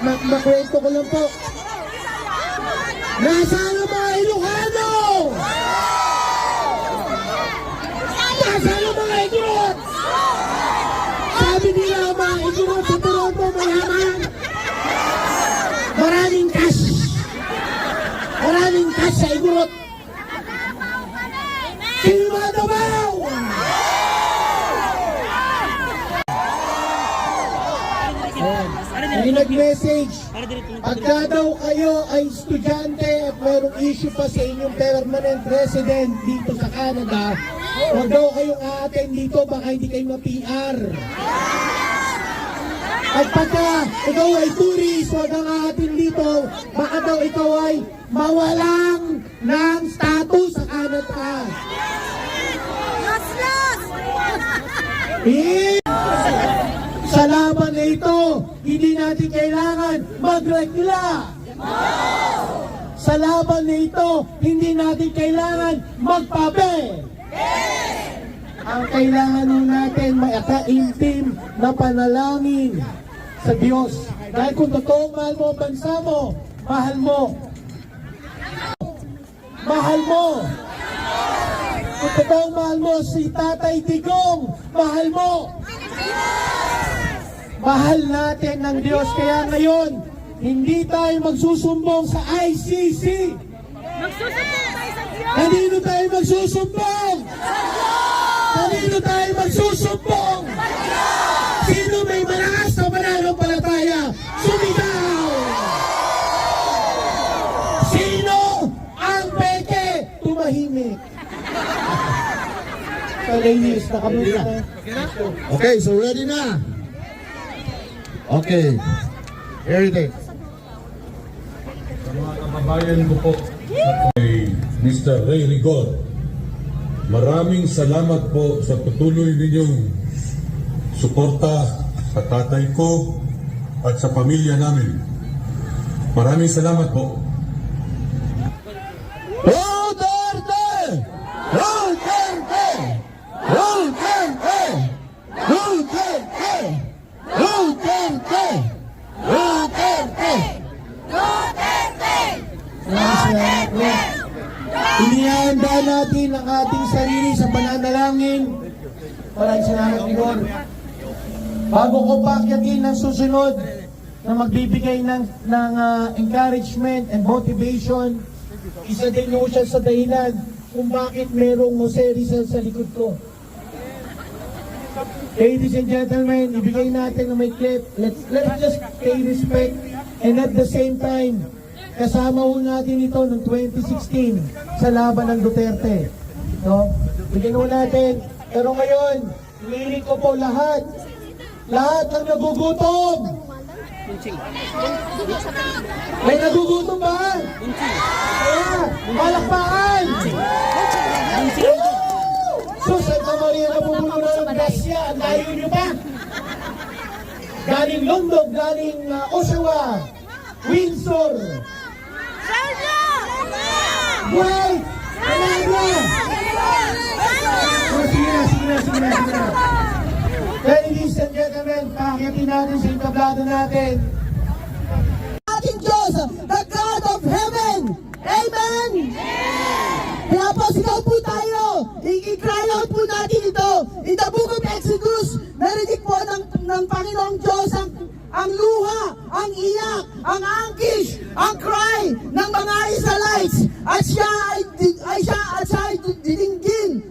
Makwento ko lang po. Nasaan ang mga Ilocano? Nasaan ang mga Igorot? Sabi nila ang mga Igorot sa Toronto mayaman. Maraming cash. Maraming cash sa Igorot. Sino mga Davao? May nag-message. Pagka daw kayo ay estudyante at mayroong issue pa sa inyong permanent resident dito sa Canada, huwag daw kayong a-attend dito, baka hindi kayo ma-PR. At pagka ikaw ay tourist, huwag kang a-attend dito, baka daw ikaw ay mawalang ng status sa Canada. Sa laban na ito, hindi natin kailangan magregla. Sa laban na ito, hindi natin kailangan magpabe. Ang kailangan nun natin maikaintim na panalangin sa Diyos. Dahil kung totoong mahal mo ang bansa mo, mahal mo. Mahal mo. Kung totoong mahal mo si Tatay Digong, mahal mo. Mahal natin ng Diyos, kaya ngayon, hindi tayo magsusumbong sa ICC. Kanino tayo magsusumbong? Kanino tayo magsusumbong? Sino may malakas na pananampalataya? Sumigaw! Sino ang peke? Tumahimik. So ladies, nakabuka na. Okay, so ready na? Okay. Here it is. Sa mga kababayan ko po, kay Mr. Ray Rigor, maraming salamat po sa patuloy ninyong suporta sa tatay ko at sa pamilya namin. Maraming salamat po. Duterte! Duterte! Duterte! Duterte! Duterte! Duterte! Inihanda natin ang ating sarili sa pananalangin. Maraming salamat, Igor. Bago ko paakyatin ang susunod na magbibigay ng encouragement and motivation, isa din mo siya sa dahilan kung bakit merong Jose Rizal sa likod ko. Ladies and gentlemen, ibigay natin na may clip. Let's just pay respect, and at the same time, kasama ho natin ito noong 2016 sa laban ng Duterte. No? Bigyan ho natin. Pero ngayon, hinihiling ko po lahat ng nagugutom. May nagugutom ba? Kaya, palakpakan! So, Santa Maria na bumulong ng Gracia, ang layo nyo pa. Galing London, galing Oshawa, Windsor, Guay, Alaga. Sige na. Ladies and gentlemen, pakiyatin natin sa entablado natin. Ating Diyos, the God of Heaven. Amen! Kaya po, sigaw po tayo. I-cry out po natin ito. In the book of Exodus, narinig po ng Panginoong Diyos ang luha, ang iyak, ang anguish, ang cry ng mga Israelites. At siya ay diningin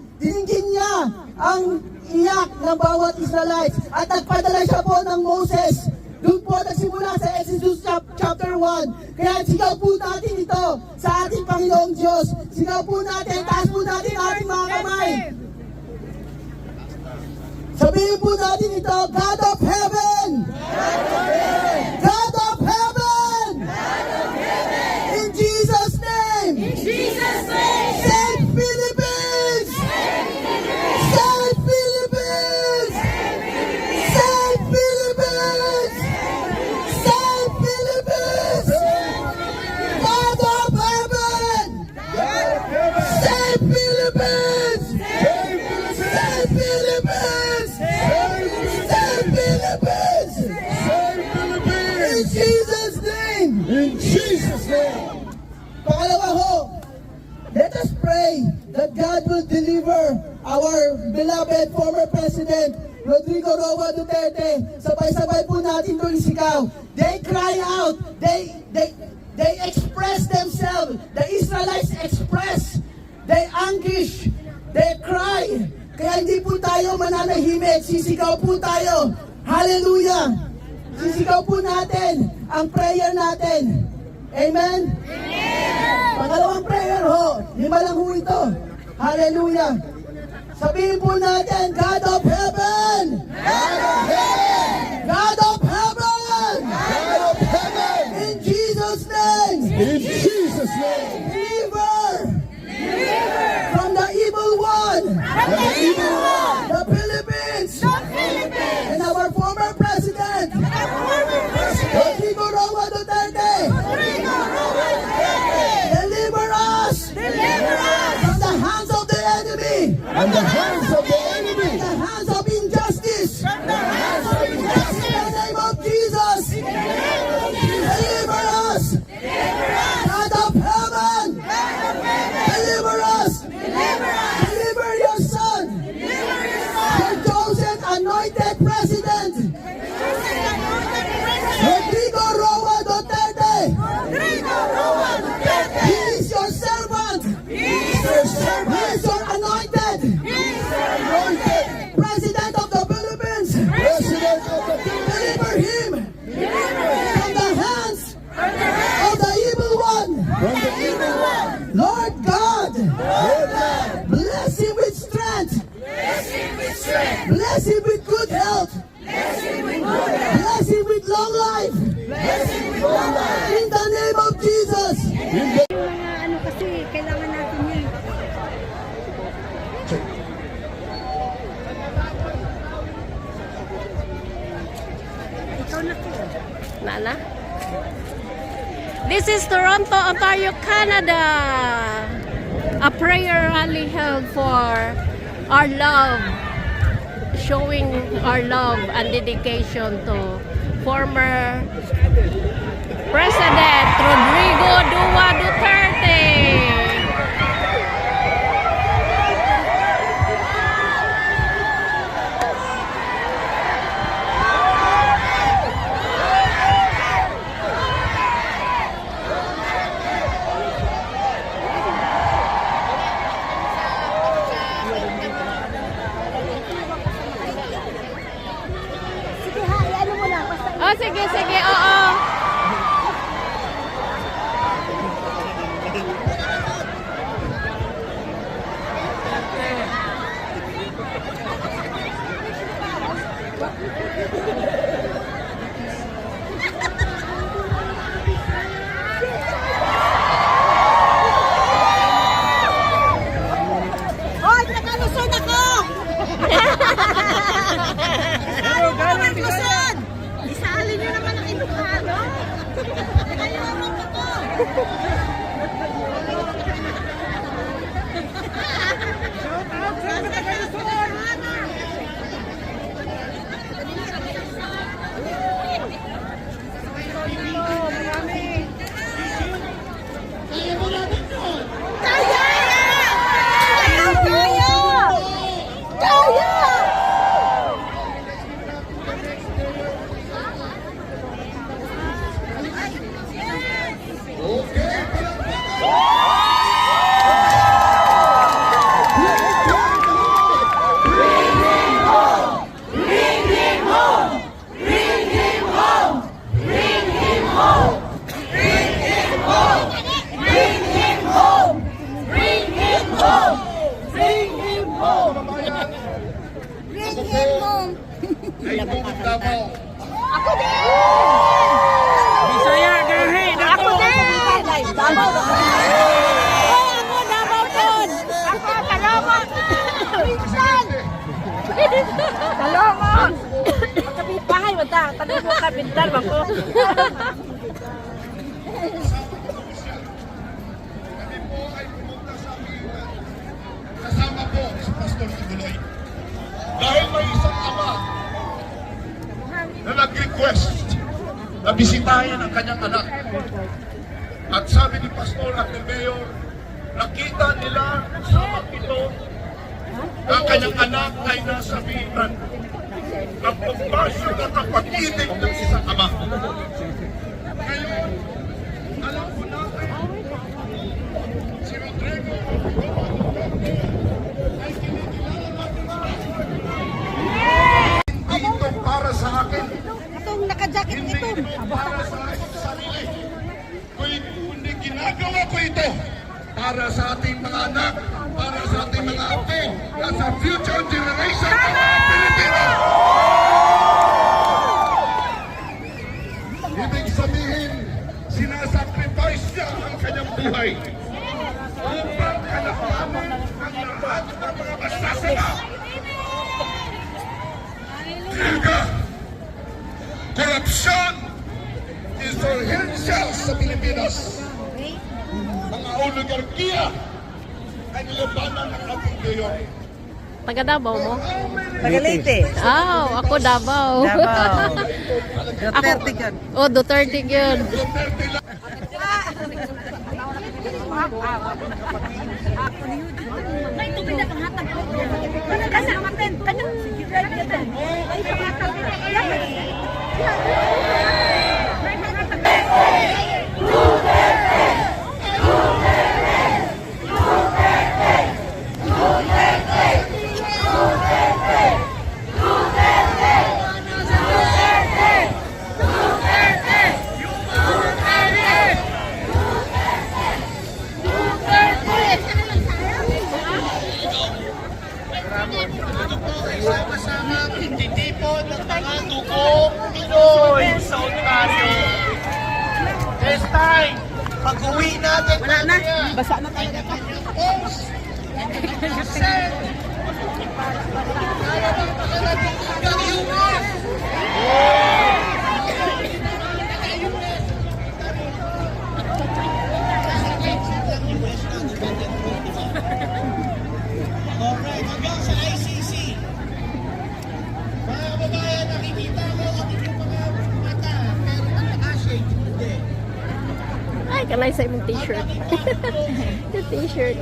niya ang iyak ng bawat Israelites. At nagpadala siya po ng Moses. Doon po nagsimula sa Exodus chapter 1. Kaya sigaw po natin ito sa ating Panginoong Diyos. Sigaw po natin, taas po natin ating mga kamay. Sabihin po natin ito, God of Heaven! God of Heaven! In Jesus' name! Save Philippines! Save Philippines! Save Philippines! Save Philippines! Pangalawa ho, let us pray that God will deliver our beloved former President Rodrigo Roa Duterte. Sabay-sabay po natin ito isigaw. They cry out. They express themselves. The Israelites express. They anguish. They cry. Kaya hindi po tayo mananahimik. Sisigaw po tayo. Hallelujah. Sisigaw po natin ang prayer natin. Amen? Pangalawang prayer ho. 5 lang ho ito. Hallelujah. Sabihin po natin, God of heaven! God of heaven! God of heaven! God of heaven! In Jesus' name! In Jesus' name. Deliver! From the evil one! From the evil one! The Philippines! The Philippines! And our former President! Our former president! Rodrigo Roa Duterte! Rodrigo Roa Duterte! Deliver us! Deliver us! From the hands of the enemy! And the hands of the enemy. The hands of injustice! From the hands of In injustice! the name of Jesus! In the name of Jesus! Deliver us! Deliver us! God of heaven! God of heaven! Deliver us! Deliver us! Deliver your son! Deliver your son! Your chosen anointed president! Rodrigo Roa Duterte! Rodrigo Roa Duterte! He is your servant! He is your servant! He is your anointed! He is your anointed! President of the Philippines! President of the Deliver him Deliver him from the hands from the hands of the evil one! of the evil one! Lord God! Lord God! Bless him with strength! Bless him with strength! Bless him with good health! Bless him with good health! Bless him with long life! Bless him with long life! In the name of Jesus! Ano kasi, kailangan natin yun. Ikaw na po. Nana? This is Toronto, Ontario, Canada. A prayer rally held for our love, showing our love and dedication to former President Rodrigo Roa Duterte. Sige ha, ano mo na. Basta Oh, sige, sige, oo. Hoy, nakalusod ako! Isali mo naman lusod! Isali niyo naman ang Ilocano! Nakayaman ako! Kaya! Kaya! Kaya! Bring him home! Ako din! Bisaya, gahe. Ako din! Davao! Oh, ako Davao ton! Ako, Talongon! Pinsan! Talongon! Magkapipahay mo ta. Tanong mo ka, Pinsan, bako. Kasama po si Pastor Tuloy. Dahil may isang ama na nag-request na bisitahin ang kanyang anak. At sa sabi ni Pastor at ni Mayor, nakita nila sa ito ang kanyang anak ay nasabihan ng pagpasyo at ang pag-ibig ng isang ama. Ngayon, alam ko natin, si Rodrigo ay kinikilala natin hindi ito para sa akin. Itong naka-jacket Hindi ito. ito para sa aking sarili. Kundi ginagawa ko ito para sa ating mga anak, para sa ating mga apo, at sa future generation ng mga Pilipino. Ibig sabihin, sinasacrifice niya ang kanyang buhay upang kalakanin ang lahat ng mga masasama. Kaya, korupsyon is for himself sa Pilipinas. Mga oligarkiya ay nilabanan ng ating mayor. Taga Davao mo? Tagalite. Ako Davao. Duterte yan. Oh, Duterte yun. Duterte lang. May tubig na panghatag. Kasi naman, kanyang sige, ay panghatag. Sama-sama pagtitipon ng mga dugong Pinoy sa Ontario. This time, pag-uwi natin basa na talaga ito. Send! Para bang pakalating hanggang US! Alright, hanggang sa ICC. Mga kababayan, nakikita ko ang inyong mga mata, pero nakashake, hindi. Ay, kalay sa imong t-shirt. Yung t-shirt.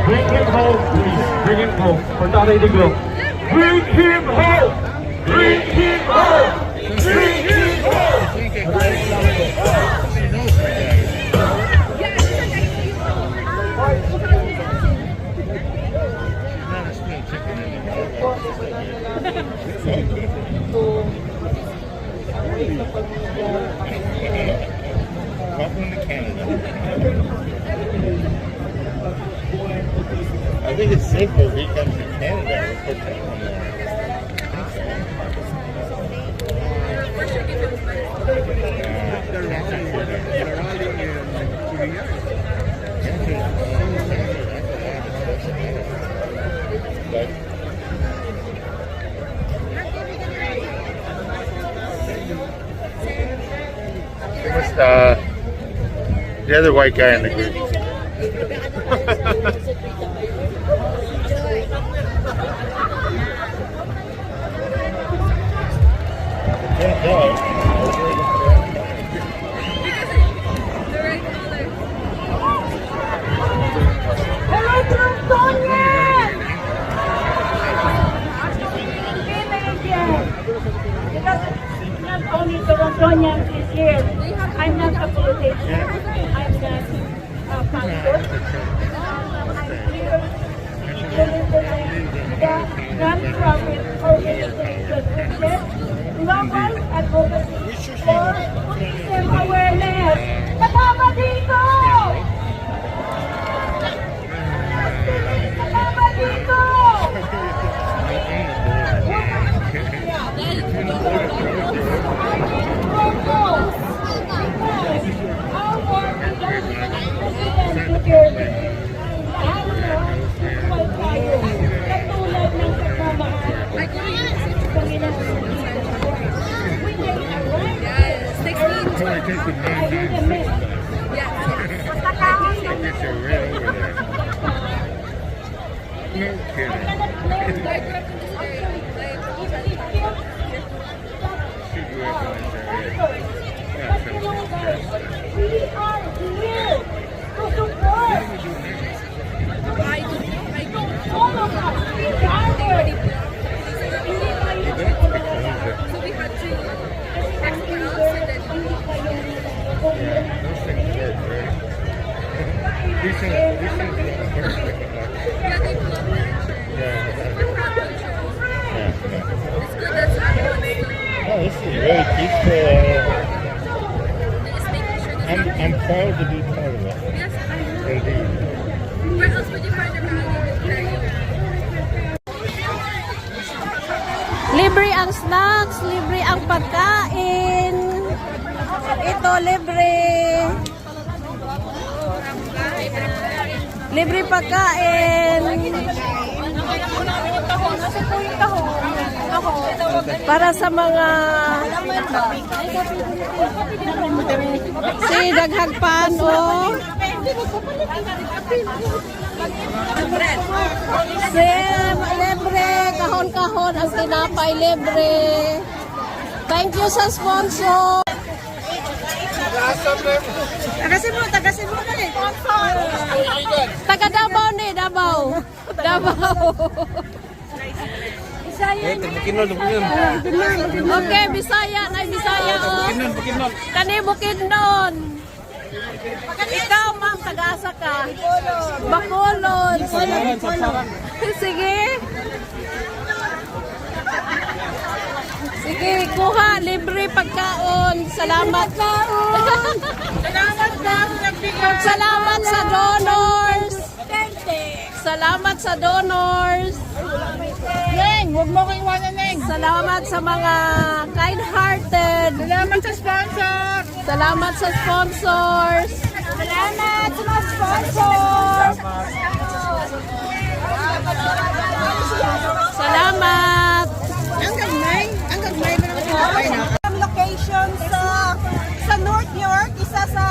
Bring him home, please. Bring him home. For Tatay Diglo. Bring him home! Bring him home! Bring him home! Welcome to Canada. I think it's simple if he comes to Canada. We'll put that on there. It was the other white guy in the group. Only Torontonians is here. I'm not a politician. I'm not a pastor. I'm here representing the non-profit organization which is Global Advocacy for Autism Awareness. Kasama dito! Kasama dito! I'm proud to be part of it. Indeed. Where else would you find a value with karaoke? Libre ang snacks, libre ang pagkain. Ito, libre. Libre pagkain. Para sa mga si daghagpan o si libre, kahon-kahon ang tinapay libre. Thank you sa sponsor. Taga Cebu na eh. Taga Davao ni, Davao. Okay, Bisaya na Bisaya oh. Kani Bukidnon. Ikaw ma'am, taga-asa ka? Bacolod. Sige. Sige, kuha, libre pagkaon. Salamat. Salamat sa donors. Salamat sa donors. Neng, huwag mo ko iwanan, Neng. Salamat sa mga kind-hearted. Salamat sa sponsor. Salamat sa sponsors. Salamat sa mga sponsors. Salamat. Ang gagmay location sa North York, isa sa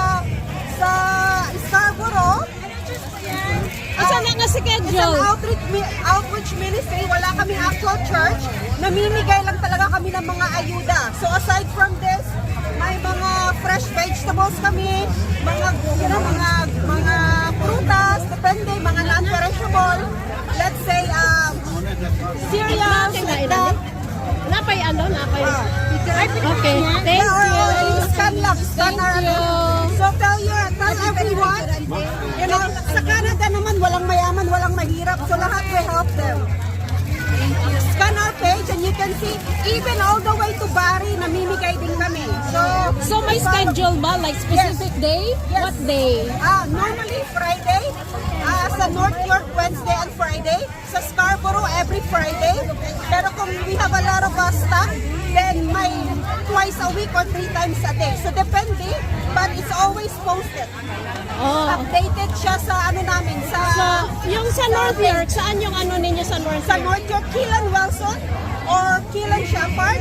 Scarborough. Asa na nga It's schedule? an outreach ministry. Wala kami actual church. Namimigay lang talaga kami ng mga ayuda. So aside from this, may mga fresh vegetables kami, mga prutas, depende, mga non-perishable. Let's say cereals like that. Napay ano? Okay, thank you. Scan lang, scan Thank you. So tell everyone, sa Canada naman walang mayaman, walang mahirap. So lahat we help them. Scan our page and you can see even all the way to Bari, namimigay din kami. So may schedule ba? Like specific day? Yes. What day? Normally Friday, sa North York Wednesday and Friday, sa Scarborough every Friday. Pero kung we have a lot of stock, then may twice a week or 3 times a day. So depende, but it's always posted. Oh. Updated siya sa namin, So, yung sa North York, saan yung ninyo sa North sa York? North York, Keelan Wilson or Keelan Shepherd.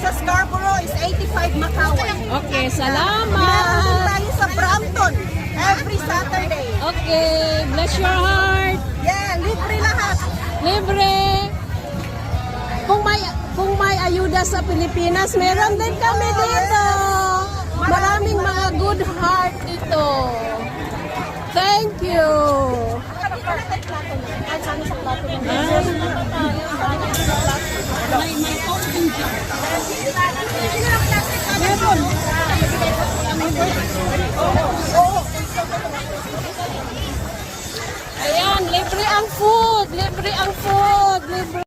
Sa Scarborough is 85 Makawan. Okay, Meron din salamat. tayo sa Brampton every Saturday. Okay, bless your heart. Yeah, libre lahat. Libre. Kung may ayuda sa Pilipinas, meron din kami dito. Maraming mga good heart dito. Thank you. Ayan, libre ang food. Libre ang food. Libre.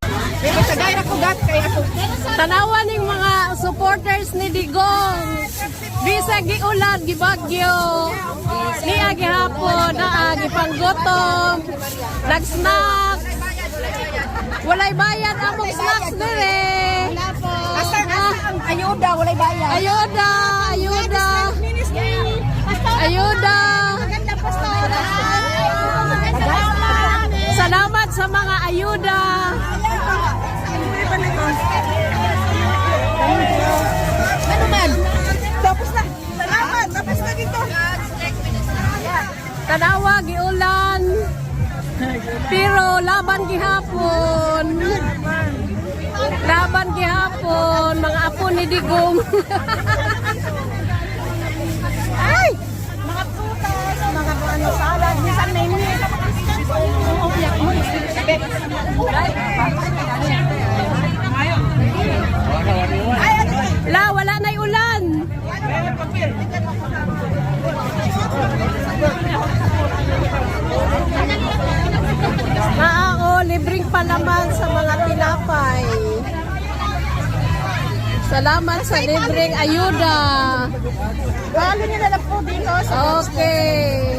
Tanawan ng mga supporters ni Digong. Bisag giulan, gibagyo. Niya gihapon, gipanggutom. Nag-snack. Walay bayad among snacks dire. Ayuda, walay bayan. Ayuda, ayuda. Ayuda. Salamat sa mga ayuda. Ano man? Tapos na. Tanawa, giulan. Pero laban gihapon. Laban gihapon, mga apo ni Digong. Ay! Mga prutas, mga ano, salad, minsan may meat. La, wala na'y ulan. Libreng palaman sa mga tinapay. Salamat sa libreng ayuda. Halo niyo na lang po dito sa Okay.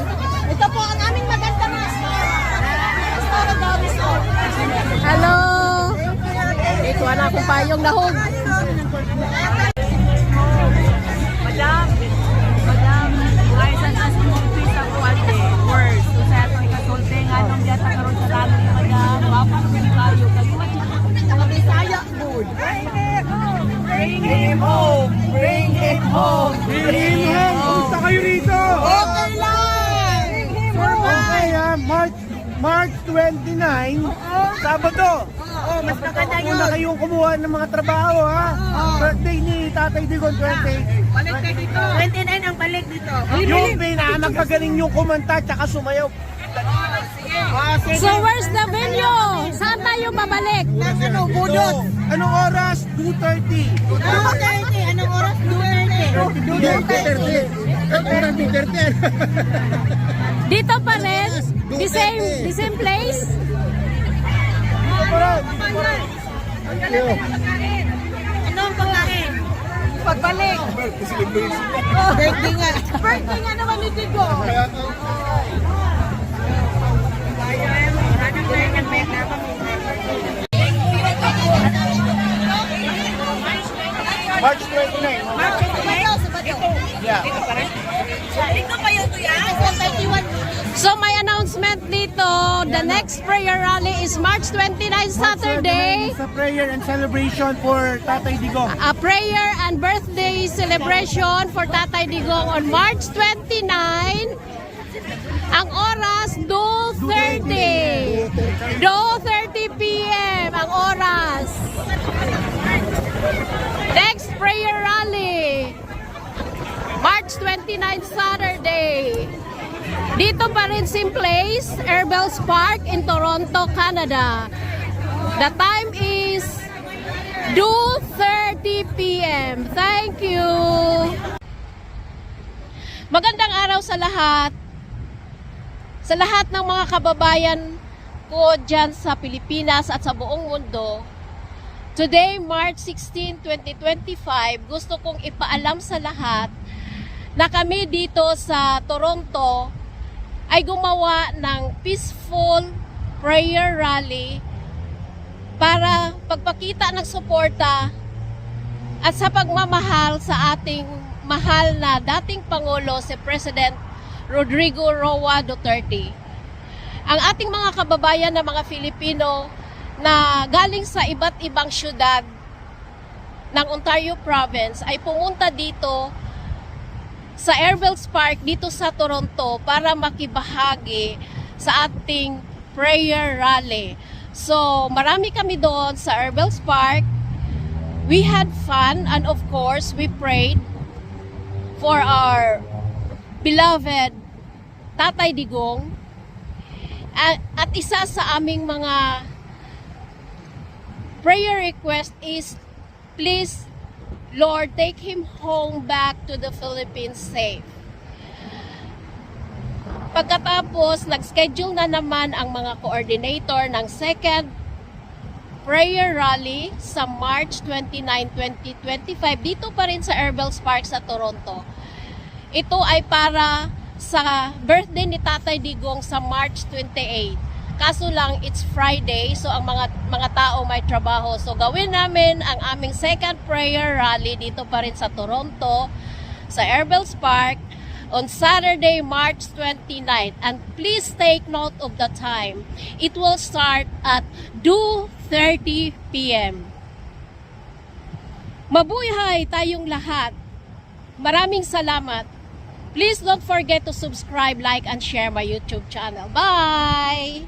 Ito po ang aming magandang restaurant. Hello. Ito na ako payong nahog. Madam, ay sa asmong pisa ko ate, words. So sa ato ikasulti nga nung yata karon sa lalo ni madam, wapa ko ni kayo kayo Ang Bisaya food. bring him home, bring him home. Gusto kayo rito? Okay lang! Okay, March 29, Sabado. Oh, mas maganda yun. Una kayong kumuha ng mga trabaho, ha? Birthday ni Tatay Digong, 28. Balik ka dito. 29 ang balik dito. Yung pinakamagaling yung kumanta tsaka sumayaw. So where's the venue? Saan tayo babalik? Ano, budot? Anong oras? 2:30. 2:30. Anong oras? 2:30. 2:30. Dito pa rin? The same place? Anong pagkain? Pagbalik. Birthday nga. Birthday nga naman ni Tigo. March 29. March 29. Sabado. Yeah. Dito pa yun, kuya? 31. So may announcement dito. The next prayer rally is March 29, Saturday. It's a prayer and celebration for Tatay Digong. A prayer and birthday celebration for Tatay Digong on March 29. Ang oras, 2:30. 2:30 p.m. ang oras. Next prayer rally, March 29, Saturday. Dito pa rin same place, Airbells Park in Toronto, Canada. The time is 2:30 p.m. Thank you. Magandang araw sa lahat. Sa lahat ng mga kababayan ko dyan sa Pilipinas at sa buong mundo. Today, March 16, 2025, gusto kong ipaalam sa lahat na kami dito sa Toronto ay gumawa ng peaceful prayer rally para pagpakita ng suporta at sa pagmamahal sa ating mahal na dating Pangulo si President Rodrigo Roa Duterte. Ang ating mga kababayan na mga Filipino na galing sa iba't ibang syudad ng Ontario Province ay pumunta dito sa Airbells Park dito sa Toronto para makibahagi sa ating prayer rally. So, marami kami doon sa Airbells Park. We had fun and of course, we prayed for our beloved Tatay Digong. At isa sa aming mga prayer request is, please, Lord, take him home back to the Philippines safe. Pagkatapos, nag-schedule na naman ang mga coordinator ng second prayer rally sa March 29, 2025 dito pa rin sa Airbells Park sa Toronto. Ito ay para sa birthday ni Tatay Digong sa March 28. Kaso lang, it's Friday, so ang mga tao may trabaho. So gawin namin ang aming second prayer rally dito pa rin sa Toronto, sa Airbells Park, on Saturday, March 29. And please take note of the time. It will start at 2:30 p.m. Mabuhay tayong lahat. Maraming salamat. Please don't forget to subscribe, like, and share my YouTube channel. Bye!